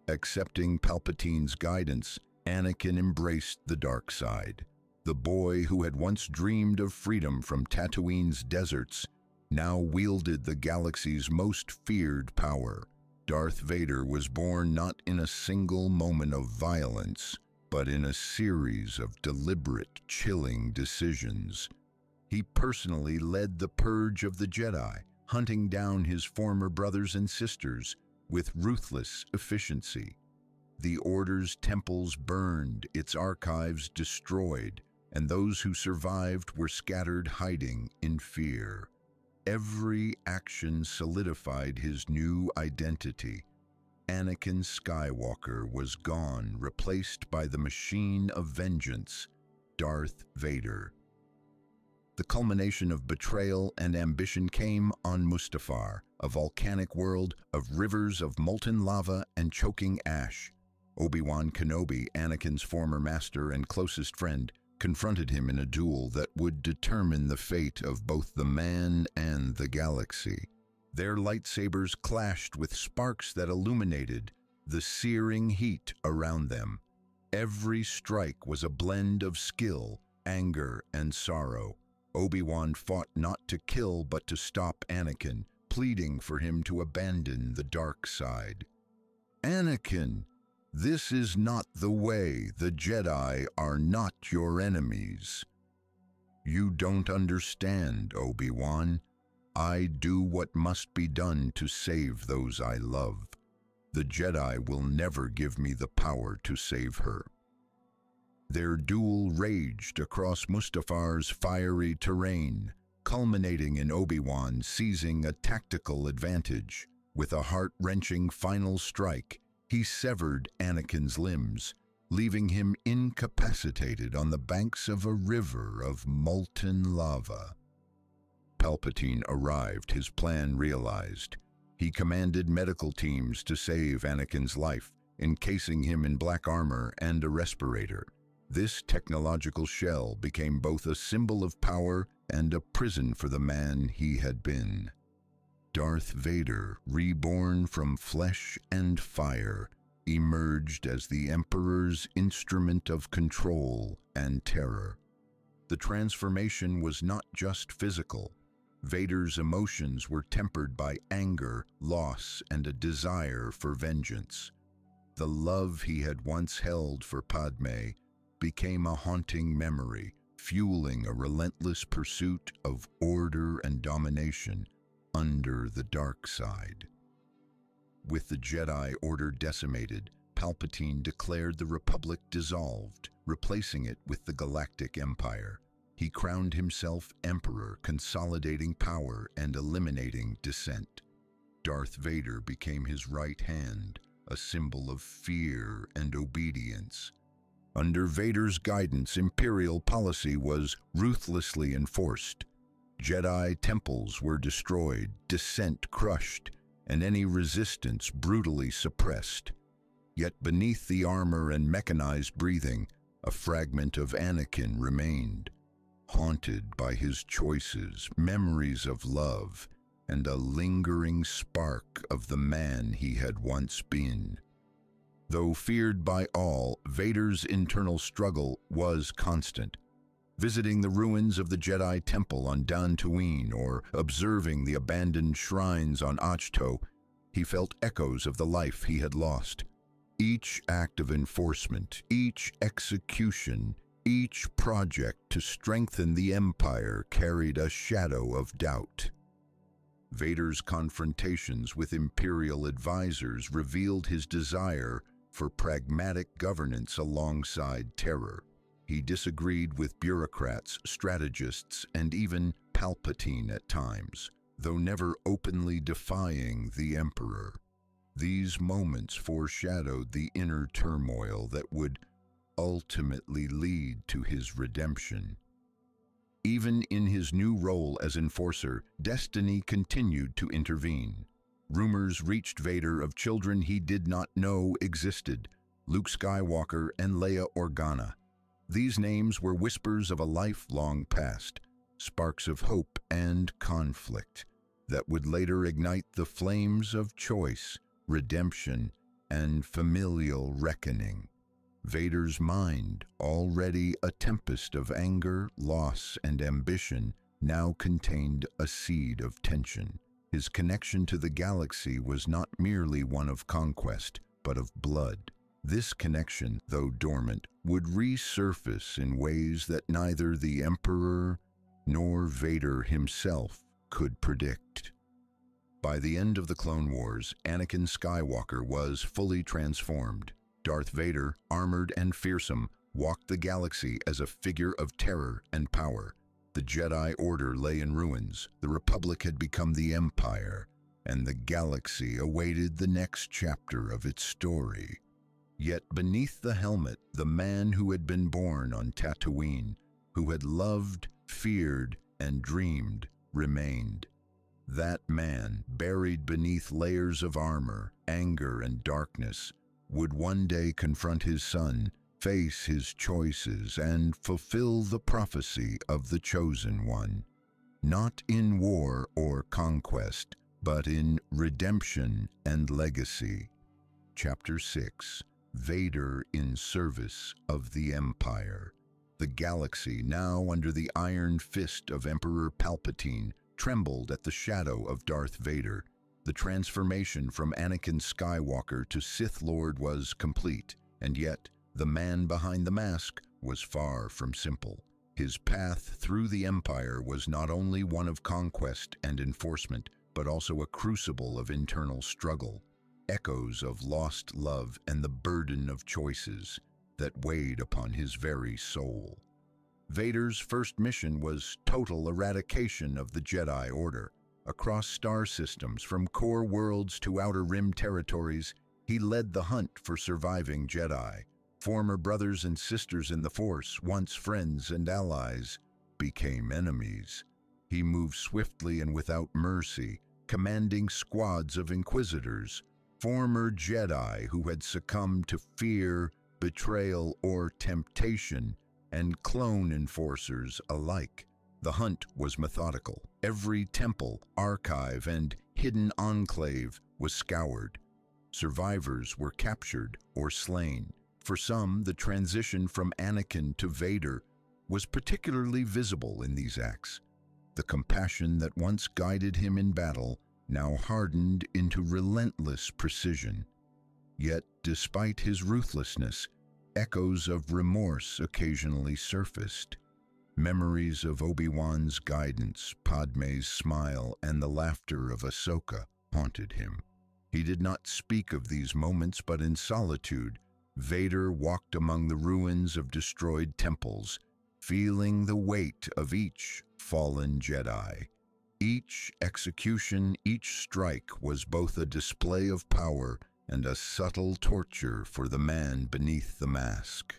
Accepting Palpatine's guidance, Anakin embraced the dark side. The boy who had once dreamed of freedom from Tatooine's deserts now wielded the galaxy's most feared power. Darth Vader was born not in a single moment of violence, but in a series of deliberate, chilling decisions. He personally led the purge of the Jedi, hunting down his former brothers and sisters with ruthless efficiency. The Order's temples burned, its archives destroyed, and those who survived were scattered, hiding in fear. Every action solidified his new identity. Anakin Skywalker was gone, replaced by the machine of vengeance, Darth Vader. The culmination of betrayal and ambition came on Mustafar, a volcanic world of rivers of molten lava and choking ash. Obi-Wan Kenobi, Anakin's former master and closest friend, confronted him in a duel that would determine the fate of both the man and the galaxy. Their lightsabers clashed with sparks that illuminated the searing heat around them. Every strike was a blend of skill, anger, and sorrow. Obi-Wan fought not to kill but to stop Anakin, pleading for him to abandon the dark side. "Anakin, this is not the way. The Jedi are not your enemies." "You don't understand, Obi-Wan. I do what must be done to save those I love. The Jedi will never give me the power to save her." Their duel raged across Mustafar's fiery terrain, culminating in Obi-Wan seizing a tactical advantage. With a heart-wrenching final strike, he severed Anakin's limbs, leaving him incapacitated on the banks of a river of molten lava. Palpatine arrived, his plan realized. He commanded medical teams to save Anakin's life, encasing him in black armor and a respirator. This technological shell became both a symbol of power and a prison for the man he had been. Darth Vader, reborn from flesh and fire, emerged as the Emperor's instrument of control and terror. The transformation was not just physical. Vader's emotions were tempered by anger, loss, and a desire for vengeance. The love he had once held for Padmé became a haunting memory, fueling a relentless pursuit of order and domination under the dark side. With the Jedi Order decimated, Palpatine declared the Republic dissolved, replacing it with the Galactic Empire. He crowned himself Emperor, consolidating power and eliminating dissent. Darth Vader became his right hand, a symbol of fear and obedience. Under Vader's guidance, Imperial policy was ruthlessly enforced. Jedi temples were destroyed, dissent crushed, and any resistance brutally suppressed. Yet beneath the armor and mechanized breathing, a fragment of Anakin remained. Haunted by his choices, memories of love, and a lingering spark of the man he had once been. Though feared by all, Vader's internal struggle was constant. Visiting the ruins of the Jedi Temple on Tatooine or observing the abandoned shrines on Ahch-To, he felt echoes of the life he had lost. Each act of enforcement, each execution, each project to strengthen the Empire carried a shadow of doubt. Vader's confrontations with Imperial advisors revealed his desire for pragmatic governance alongside terror. He disagreed with bureaucrats, strategists, and even Palpatine at times, though never openly defying the Emperor. These moments foreshadowed the inner turmoil that would ultimately lead to his redemption. Even in his new role as enforcer, destiny continued to intervene. Rumors reached Vader of children he did not know existed, Luke Skywalker and Leia Organa. These names were whispers of a lifelong past, sparks of hope and conflict that would later ignite the flames of choice, redemption, and familial reckoning. Vader's mind, already a tempest of anger, loss, and ambition, now contained a seed of tension. His connection to the galaxy was not merely one of conquest, but of blood. This connection, though dormant, would resurface in ways that neither the Emperor nor Vader himself could predict. By the end of the Clone Wars, Anakin Skywalker was fully transformed. Darth Vader, armored and fearsome, walked the galaxy as a figure of terror and power. The Jedi Order lay in ruins, the Republic had become the Empire, and the galaxy awaited the next chapter of its story. Yet beneath the helmet, the man who had been born on Tatooine, who had loved, feared, and dreamed, remained. That man, buried beneath layers of armor, anger, and darkness, would one day confront his son, face his choices, and fulfill the prophecy of the Chosen One. Not in war or conquest, but in redemption and legacy. Chapter 6. Vader in Service of the Empire. The galaxy, now under the iron fist of Emperor Palpatine, trembled at the shadow of Darth Vader. The transformation from Anakin Skywalker to Sith Lord was complete, and yet the man behind the mask was far from simple. His path through the Empire was not only one of conquest and enforcement, but also a crucible of internal struggle, echoes of lost love and the burden of choices that weighed upon his very soul. Vader's first mission was total eradication of the Jedi Order. Across star systems, from core worlds to outer rim territories, he led the hunt for surviving Jedi. Former brothers and sisters in the Force, once friends and allies, became enemies. He moved swiftly and without mercy, commanding squads of Inquisitors, former Jedi who had succumbed to fear, betrayal, or temptation, and clone enforcers alike. The hunt was methodical. Every temple, archive, and hidden enclave was scoured. Survivors were captured or slain. For some, the transition from Anakin to Vader was particularly visible in these acts. The compassion that once guided him in battle now hardened into relentless precision. Yet, despite his ruthlessness, echoes of remorse occasionally surfaced. Memories of Obi-Wan's guidance, Padme's smile, and the laughter of Ahsoka haunted him. He did not speak of these moments, but in solitude, Vader walked among the ruins of destroyed temples, feeling the weight of each fallen Jedi. Each execution, each strike was both a display of power and a subtle torture for the man beneath the mask.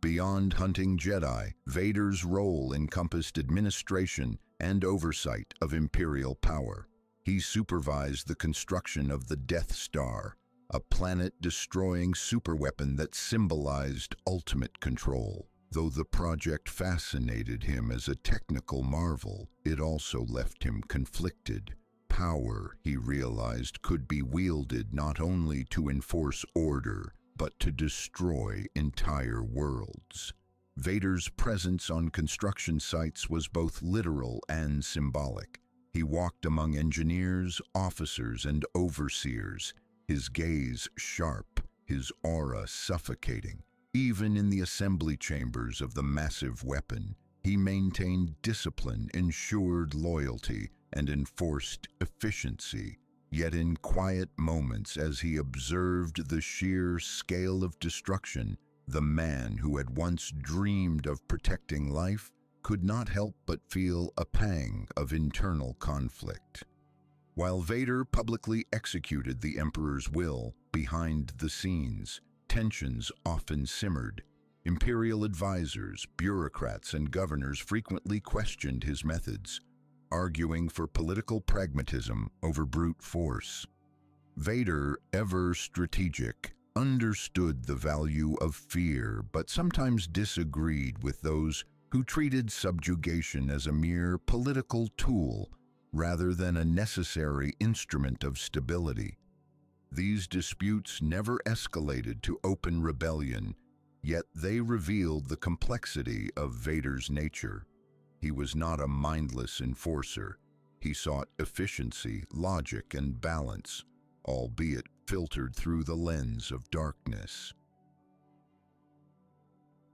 Beyond hunting Jedi, Vader's role encompassed administration and oversight of Imperial power. He supervised the construction of the Death Star, a planet-destroying superweapon that symbolized ultimate control. Though the project fascinated him as a technical marvel, it also left him conflicted. Power, he realized, could be wielded not only to enforce order, but to destroy entire worlds. Vader's presence on construction sites was both literal and symbolic. He walked among engineers, officers, and overseers, his gaze sharp, his aura suffocating. Even in the assembly chambers of the massive weapon, he maintained discipline, ensured loyalty, and enforced efficiency. Yet in quiet moments, as he observed the sheer scale of destruction, the man who had once dreamed of protecting life could not help but feel a pang of internal conflict. While Vader publicly executed the Emperor's will, behind the scenes, tensions often simmered. Imperial advisors, bureaucrats, and governors frequently questioned his methods, arguing for political pragmatism over brute force. Vader, ever strategic, understood the value of fear, but sometimes disagreed with those who treated subjugation as a mere political tool rather than a necessary instrument of stability. These disputes never escalated to open rebellion, yet they revealed the complexity of Vader's nature. He was not a mindless enforcer. He sought efficiency, logic, and balance, albeit filtered through the lens of darkness.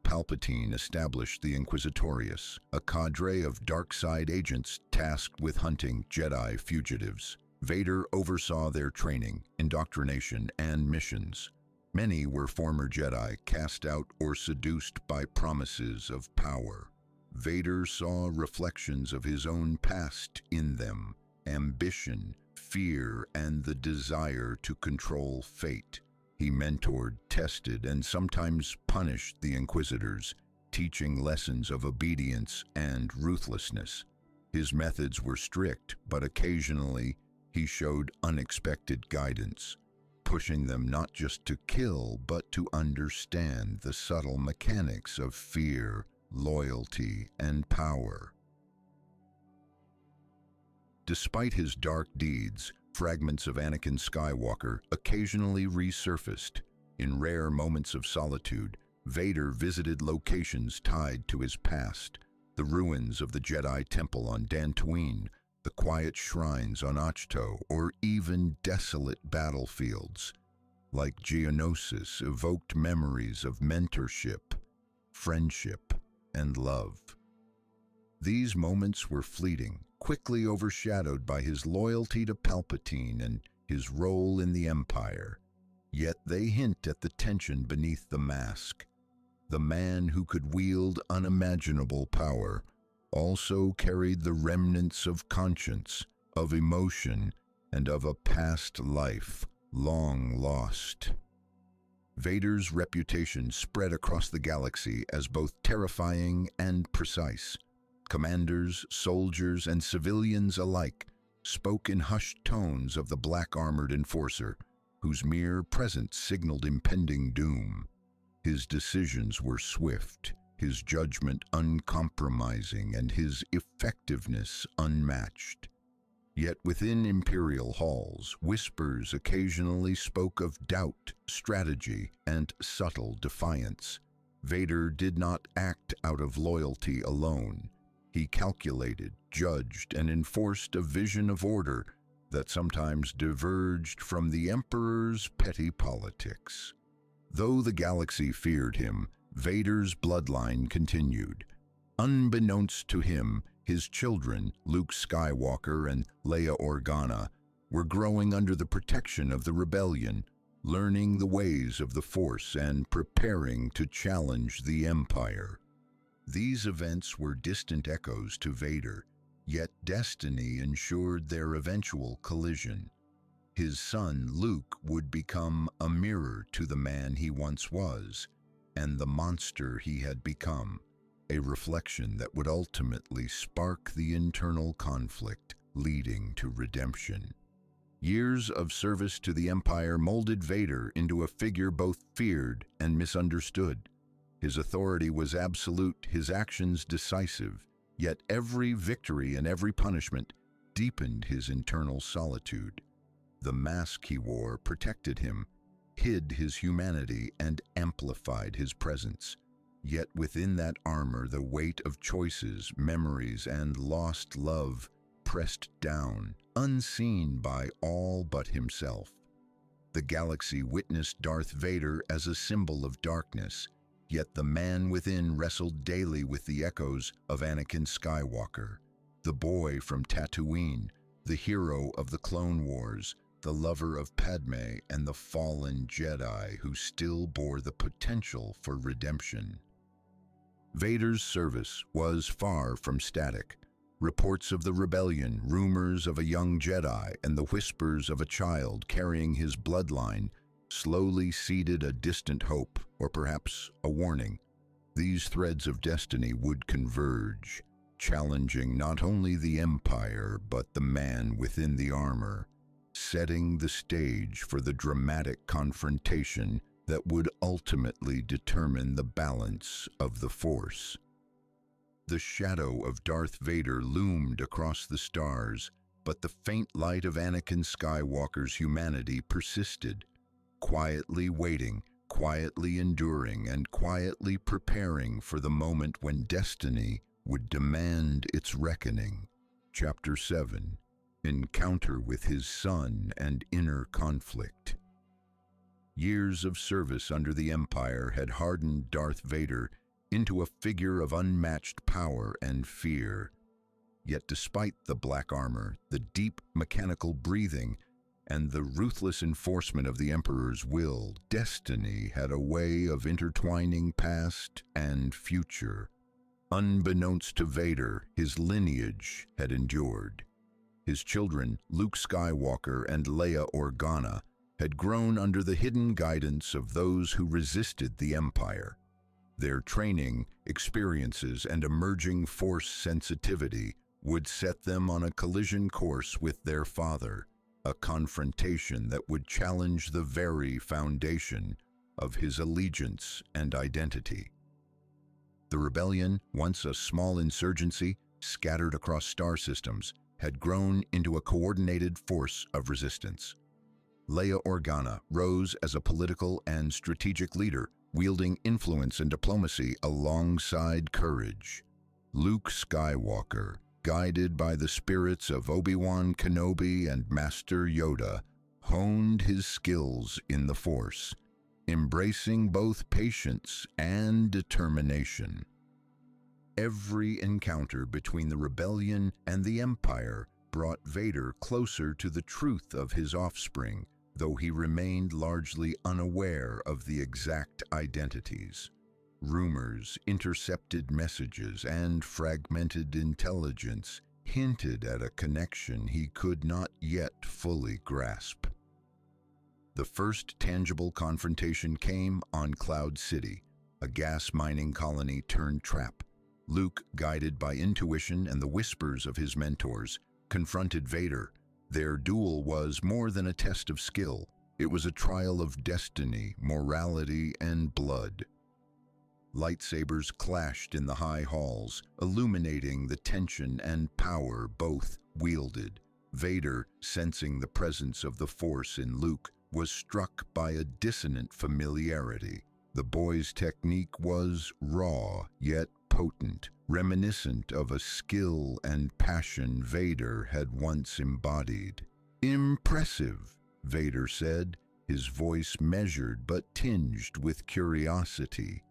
Palpatine established the Inquisitorius, a cadre of dark side agents tasked with hunting Jedi fugitives. Vader oversaw their training, indoctrination, and missions. Many were former Jedi cast out or seduced by promises of power. Vader saw reflections of his own past in them: ambition, fear, and the desire to control fate. He mentored, tested, and sometimes punished the Inquisitors, teaching lessons of obedience and ruthlessness. His methods were strict, but occasionally he showed unexpected guidance, pushing them not just to kill, but to understand the subtle mechanics of fear, loyalty, and power. Despite his dark deeds, fragments of Anakin Skywalker occasionally resurfaced. In rare moments of solitude, Vader visited locations tied to his past: the ruins of the Jedi Temple on Tatooine, the quiet shrines on Ahch-To, or even desolate battlefields. Like Geonosis, evoked memories of mentorship, friendship, and love. These moments were fleeting, quickly overshadowed by his loyalty to Palpatine and his role in the Empire. Yet they hint at the tension beneath the mask. The man who could wield unimaginable power also carried the remnants of conscience, of emotion, and of a past life long lost. Vader's reputation spread across the galaxy as both terrifying and precise. Commanders, soldiers, and civilians alike spoke in hushed tones of the black-armored enforcer, whose mere presence signaled impending doom. His decisions were swift, his judgment uncompromising, and his effectiveness unmatched. Yet within Imperial halls, whispers occasionally spoke of doubt, strategy, and subtle defiance. Vader did not act out of loyalty alone. He calculated, judged, and enforced a vision of order that sometimes diverged from the Emperor's petty politics. Though the galaxy feared him, Vader's bloodline continued. Unbeknownst to him, his children, Luke Skywalker and Leia Organa, were growing under the protection of the rebellion, learning the ways of the Force and preparing to challenge the Empire. These events were distant echoes to Vader, yet destiny ensured their eventual collision. His son, Luke, would become a mirror to the man he once was, and the monster he had become, a reflection that would ultimately spark the internal conflict leading to redemption. Years of service to the Empire molded Vader into a figure both feared and misunderstood. His authority was absolute, his actions decisive, yet every victory and every punishment deepened his internal solitude. The mask he wore protected him, hid his humanity, and amplified his presence. Yet within that armor, the weight of choices, memories, and lost love pressed down, unseen by all but himself. The galaxy witnessed Darth Vader as a symbol of darkness, yet the man within wrestled daily with the echoes of Anakin Skywalker. the boy from Tatooine, the hero of the Clone Wars, the lover of Padme, and the fallen Jedi who still bore the potential for redemption. Vader's service was far from static. Reports of the rebellion, rumors of a young Jedi, and the whispers of a child carrying his bloodline slowly seeded a distant hope, or perhaps a warning. These threads of destiny would converge, challenging not only the Empire but the man within the armor, setting the stage for the dramatic confrontation that would ultimately determine the balance of the Force. The shadow of Darth Vader loomed across the stars, but the faint light of Anakin Skywalker's humanity persisted, quietly waiting, quietly enduring, and quietly preparing for the moment when destiny would demand its reckoning. Chapter 7: Encounter with his son and inner conflict. Years of service under the Empire had hardened Darth Vader into a figure of unmatched power and fear. Yet despite the black armor, the deep mechanical breathing, and the ruthless enforcement of the Emperor's will, destiny had a way of intertwining past and future. Unbeknownst to Vader, his lineage had endured. His children, Luke Skywalker and Leia Organa, had grown under the hidden guidance of those who resisted the Empire. Their training, experiences, and emerging Force sensitivity would set them on a collision course with their father, a confrontation that would challenge the very foundation of his allegiance and identity. The rebellion, once a small insurgency scattered across star systems, had grown into a coordinated force of resistance. Leia Organa rose as a political and strategic leader, wielding influence and diplomacy alongside courage. Luke Skywalker, guided by the spirits of Obi-Wan Kenobi and Master Yoda, honed his skills in the Force, embracing both patience and determination. Every encounter between the rebellion and the Empire brought Vader closer to the truth of his offspring, though he remained largely unaware of the exact identities. Rumors, intercepted messages, and fragmented intelligence hinted at a connection he could not yet fully grasp. The first tangible confrontation came on Cloud City, a gas mining colony turned trap. Luke, guided by intuition and the whispers of his mentors, confronted Vader. Their duel was more than a test of skill. It was a trial of destiny, morality, and blood. Lightsabers clashed in the high halls, illuminating the tension and power both wielded. Vader, sensing the presence of the Force in Luke, was struck by a dissonant familiarity. The boy's technique was raw, yet potent, reminiscent of a skill and passion Vader had once embodied. "Impressive," Vader said, his voice measured but tinged with curiosity.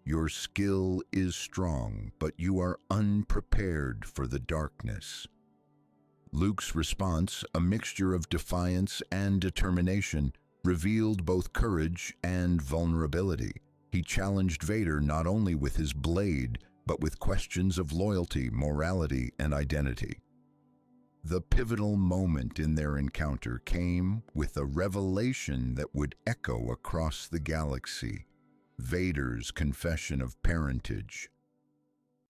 "Your skill is strong, but you are unprepared for the darkness." Luke's response, a mixture of defiance and determination, revealed both courage and vulnerability. He challenged Vader not only with his blade, but with questions of loyalty, morality, and identity. The pivotal moment in their encounter came with a revelation that would echo across the galaxy: Vader's confession of parentage.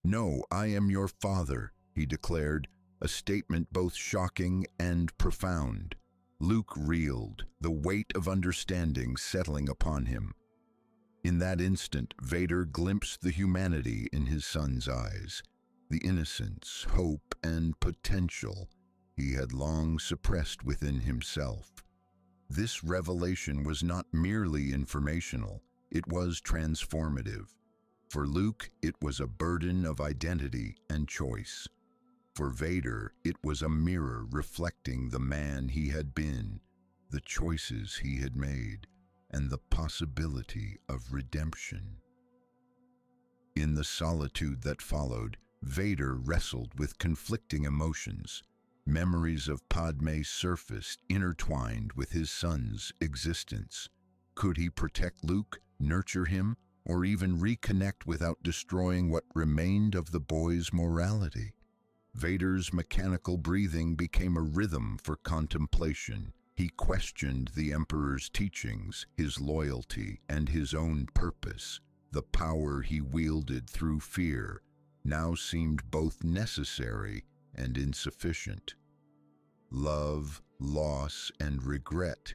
"No, I am your father," he declared, a statement both shocking and profound. Luke reeled, the weight of understanding settling upon him. In that instant, Vader glimpsed the humanity in his son's eyes, the innocence, hope, and potential he had long suppressed within himself. This revelation was not merely informational, it was transformative. For Luke, it was a burden of identity and choice. For Vader, it was a mirror reflecting the man he had been, the choices he had made, and the possibility of redemption. In the solitude that followed, Vader wrestled with conflicting emotions. Memories of Padme surfaced, intertwined with his son's existence. Could he protect Luke, nurture him, or even reconnect without destroying what remained of the boy's morality? Vader's mechanical breathing became a rhythm for contemplation. He questioned the Emperor's teachings, his loyalty, and his own purpose. The power he wielded through fear now seemed both necessary and insufficient. Love, loss, and regret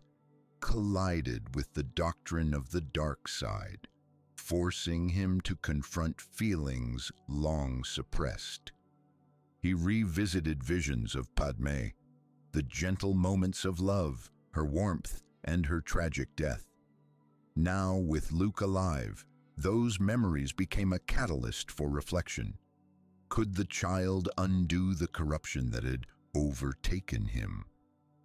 collided with the doctrine of the dark side, forcing him to confront feelings long suppressed. He revisited visions of Padme, the gentle moments of love, her warmth, and her tragic death. Now, with Luke alive, those memories became a catalyst for reflection. Could the child undo the corruption that had overtaken him?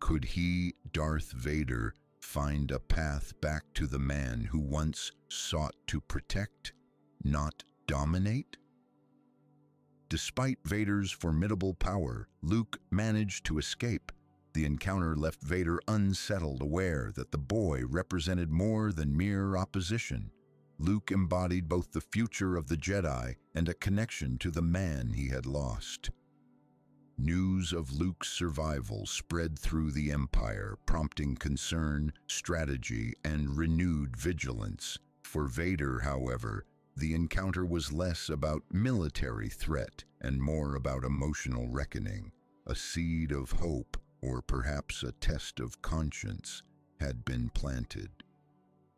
Could he, Darth Vader, find a path back to the man who once sought to protect, not dominate? Despite Vader's formidable power, Luke managed to escape. The encounter left Vader unsettled, aware that the boy represented more than mere opposition. Luke embodied both the future of the Jedi and a connection to the man he had lost. News of Luke's survival spread through the Empire, prompting concern, strategy, and renewed vigilance. For Vader, however, the encounter was less about military threat and more about emotional reckoning. A seed of hope, or perhaps a test of conscience, had been planted.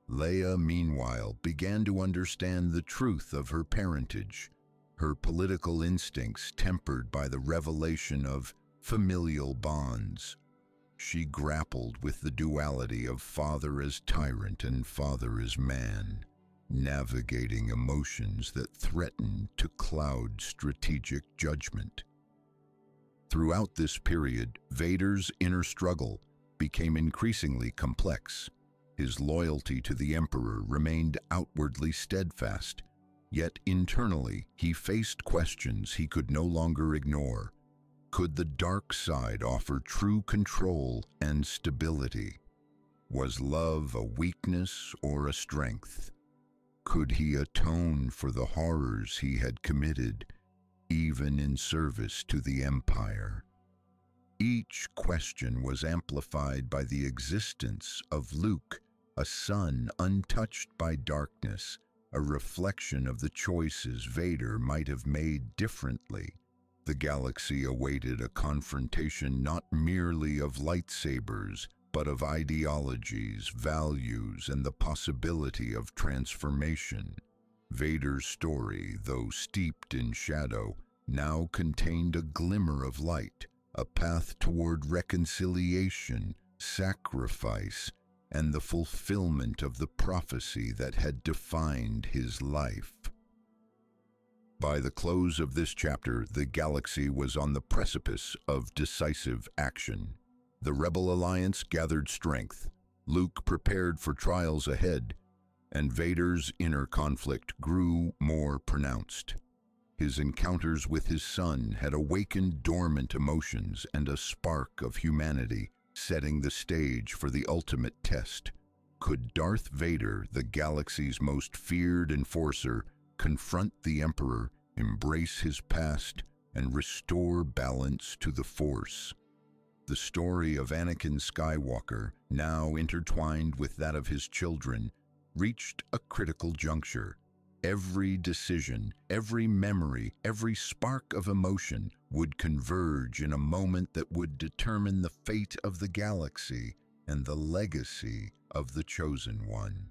Leia, meanwhile, began to understand the truth of her parentage, her political instincts tempered by the revelation of familial bonds. She grappled with the duality of father as tyrant and father as man, navigating emotions that threatened to cloud strategic judgment. Throughout this period, Vader's inner struggle became increasingly complex. His loyalty to the Emperor remained outwardly steadfast, yet internally he faced questions he could no longer ignore. Could the dark side offer true control and stability? Was love a weakness or a strength? Could he atone for the horrors he had committed, even in service to the Empire? Each question was amplified by the existence of Luke, a son untouched by darkness, a reflection of the choices Vader might have made differently. The galaxy awaited a confrontation not merely of lightsabers, but of ideologies, values, and the possibility of transformation. Vader's story, though steeped in shadow, now contained a glimmer of light, a path toward reconciliation, sacrifice, and the fulfillment of the prophecy that had defined his life. By the close of this chapter, the galaxy was on the precipice of decisive action. The Rebel Alliance gathered strength, Luke prepared for trials ahead, and Vader's inner conflict grew more pronounced. His encounters with his son had awakened dormant emotions and a spark of humanity, setting the stage for the ultimate test. Could Darth Vader, the galaxy's most feared enforcer, confront the Emperor, embrace his past, and restore balance to the Force? The story of Anakin Skywalker, now intertwined with that of his children, reached a critical juncture. Every decision, every memory, every spark of emotion would converge in a moment that would determine the fate of the galaxy and the legacy of the Chosen One.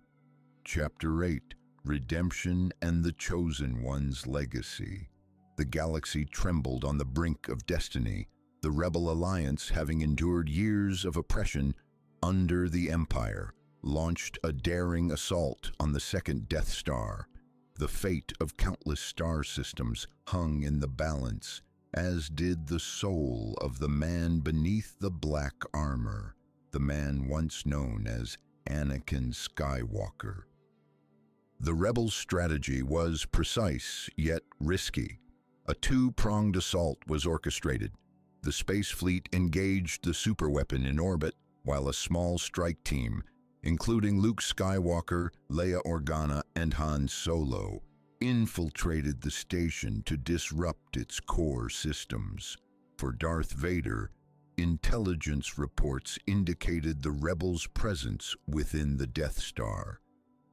Chapter 8: Redemption and the Chosen One's Legacy. The galaxy trembled on the brink of destiny, the Rebel Alliance, having endured years of oppression under the Empire, launched a daring assault on the second Death Star. The fate of countless star systems hung in the balance, as did the soul of the man beneath the black armor, the man once known as Anakin Skywalker. The rebels' strategy was precise yet risky. A two-pronged assault was orchestrated. The space fleet engaged the superweapon in orbit, while a small strike team, including Luke Skywalker, Leia Organa, and Han Solo, infiltrated the station to disrupt its core systems. For Darth Vader, intelligence reports indicated the rebels' presence within the Death Star.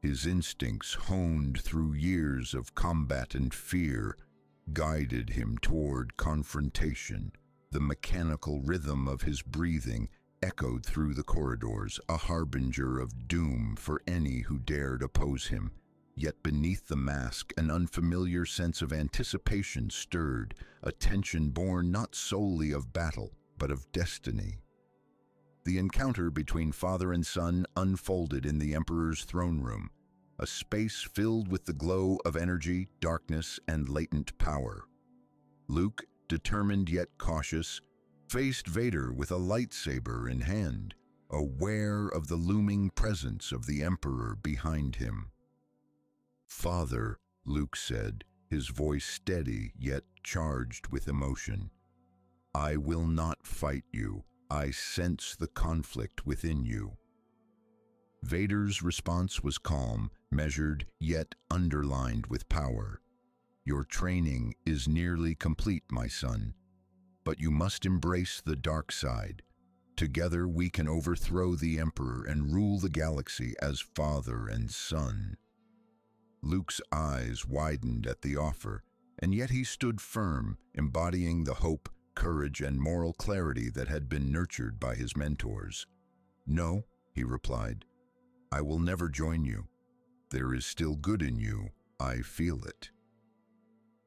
His instincts, honed through years of combat and fear, guided him toward confrontation. The mechanical rhythm of his breathing echoed through the corridors, a harbinger of doom for any who dared oppose him. Yet beneath the mask, an unfamiliar sense of anticipation stirred, a tension born not solely of battle, but of destiny. The encounter between father and son unfolded in the Emperor's throne room, a space filled with the glow of energy, darkness, and latent power. Luke, determined yet cautious, faced Vader with a lightsaber in hand, aware of the looming presence of the Emperor behind him. "Father," Luke said, his voice steady yet charged with emotion, "I will not fight you. I sense the conflict within you." Vader's response was calm, measured, yet underlined with power. "Your training is nearly complete, my son, but you must embrace the dark side. Together we can overthrow the Emperor and rule the galaxy as father and son." Luke's eyes widened at the offer, and yet he stood firm, embodying the hope, courage, and moral clarity that had been nurtured by his mentors. "No," he replied, "I will never join you. There is still good in you. I feel it."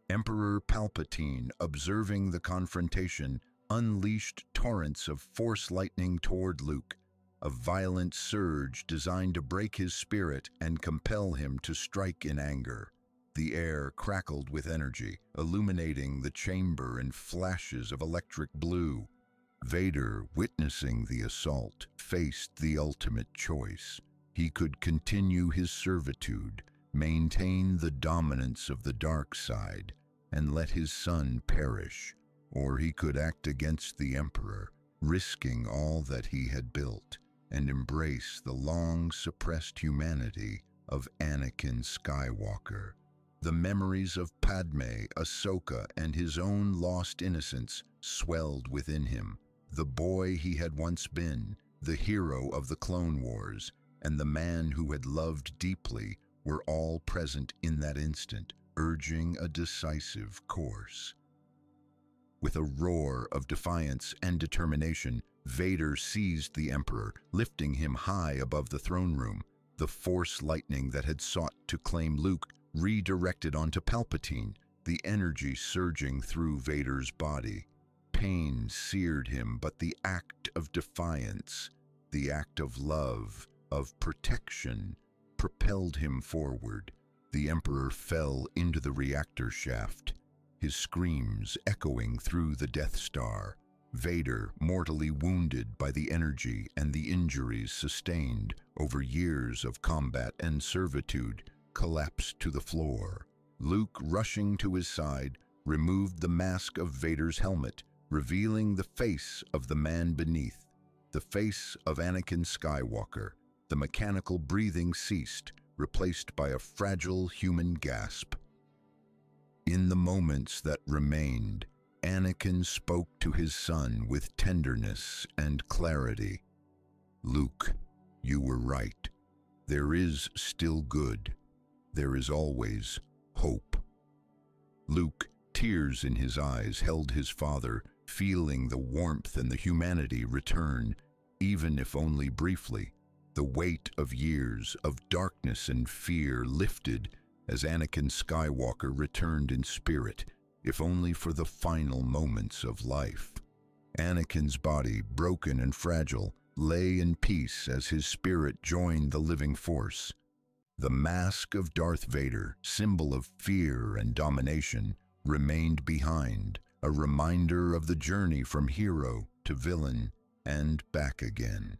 Emperor Palpatine, observing the confrontation, unleashed torrents of force lightning toward Luke, a violent surge designed to break his spirit and compel him to strike in anger. The air crackled with energy, illuminating the chamber in flashes of electric blue. Vader, witnessing the assault, faced the ultimate choice. He could continue his servitude, maintain the dominance of the dark side, and let his son perish, or he could act against the Emperor, risking all that he had built, and embrace the long-suppressed humanity of Anakin Skywalker. The memories of Padme, Ahsoka, and his own lost innocence swelled within him. The boy he had once been, the hero of the Clone Wars, and the man who had loved deeply were all present in that instant, urging a decisive course. With a roar of defiance and determination, Vader seized the Emperor, lifting him high above the throne room. The force lightning that had sought to claim Luke redirected onto Palpatine, the energy surging through Vader's body. Pain seared him, but the act of defiance, the act of love, of protection, propelled him forward. The Emperor fell into the reactor shaft, his screams echoing through the Death Star. Vader, mortally wounded by the energy and the injuries sustained over years of combat and servitude, collapsed to the floor. Luke, rushing to his side, removed the mask of Vader's helmet, revealing the face of the man beneath, the face of Anakin Skywalker. The mechanical breathing ceased, replaced by a fragile human gasp. In the moments that remained, Anakin spoke to his son with tenderness and clarity. "Luke, you were right. There is still good. There is always hope." Luke, tears in his eyes, held his father, feeling the warmth and the humanity return, even if only briefly. The weight of years of darkness and fear lifted as Anakin Skywalker returned in spirit, if only for the final moments of life. Anakin's body, broken and fragile, lay in peace as his spirit joined the living force. The mask of Darth Vader, symbol of fear and domination, remained behind, a reminder of the journey from hero to villain and back again.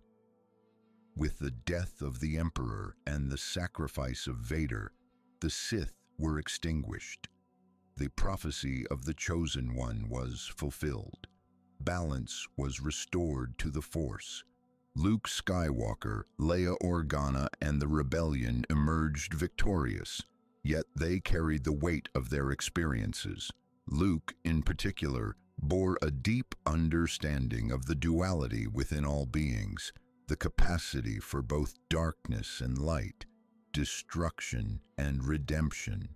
With the death of the Emperor and the sacrifice of Vader, the Sith were extinguished. the prophecy of the Chosen One was fulfilled. Balance was restored to the Force. Luke Skywalker, Leia Organa, and the rebellion emerged victorious, yet they carried the weight of their experiences. Luke, in particular, bore a deep understanding of the duality within all beings, the capacity for both darkness and light, destruction and redemption.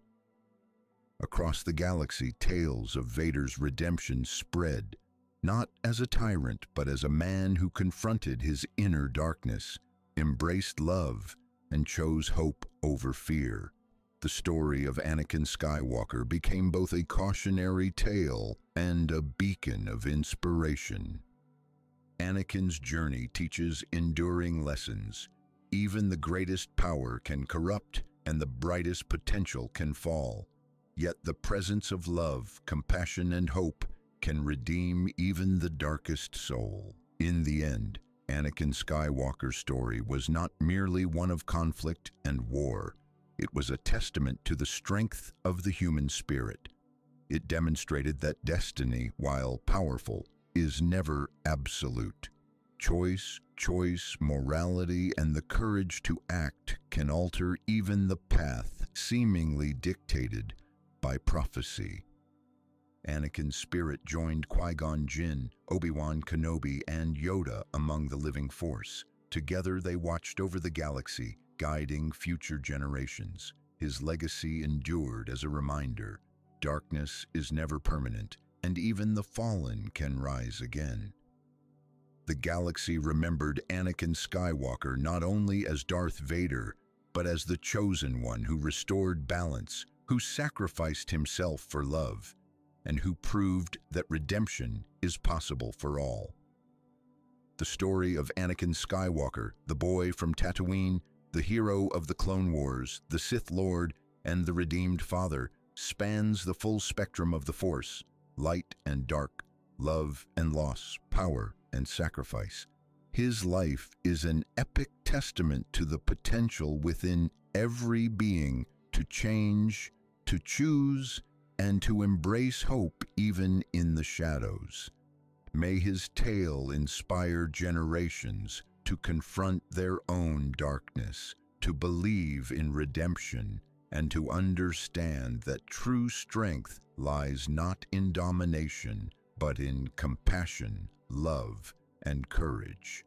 Across the galaxy, tales of Vader's redemption spread, not as a tyrant, but as a man who confronted his inner darkness, embraced love, and chose hope over fear. The story of Anakin Skywalker became both a cautionary tale and a beacon of inspiration. Anakin's journey teaches enduring lessons. Even the greatest power can corrupt, and the brightest potential can fall. Yet the presence of love, compassion, and hope can redeem even the darkest soul. In the end, Anakin Skywalker's story was not merely one of conflict and war. It was a testament to the strength of the human spirit. It demonstrated that destiny, while powerful, is never absolute. Choice, morality, and the courage to act can alter even the path seemingly dictated by prophecy. Anakin's spirit joined Qui-Gon Jinn, Obi-Wan Kenobi, and Yoda among the living Force. Together they watched over the galaxy, guiding future generations. His legacy endured as a reminder: darkness is never permanent, and even the fallen can rise again. The galaxy remembered Anakin Skywalker not only as Darth Vader, but as the Chosen One who restored balance, who sacrificed himself for love, and who proved that redemption is possible for all. The story of Anakin Skywalker, the boy from Tatooine, the hero of the Clone Wars, the Sith Lord, and the redeemed father, spans the full spectrum of the Force: light and dark, love and loss, power and sacrifice. His life is an epic testament to the potential within every being to change, to choose, and to embrace hope even in the shadows. May his tale inspire generations to confront their own darkness, to believe in redemption, and to understand that true strength lies not in domination, but in compassion, love, and courage.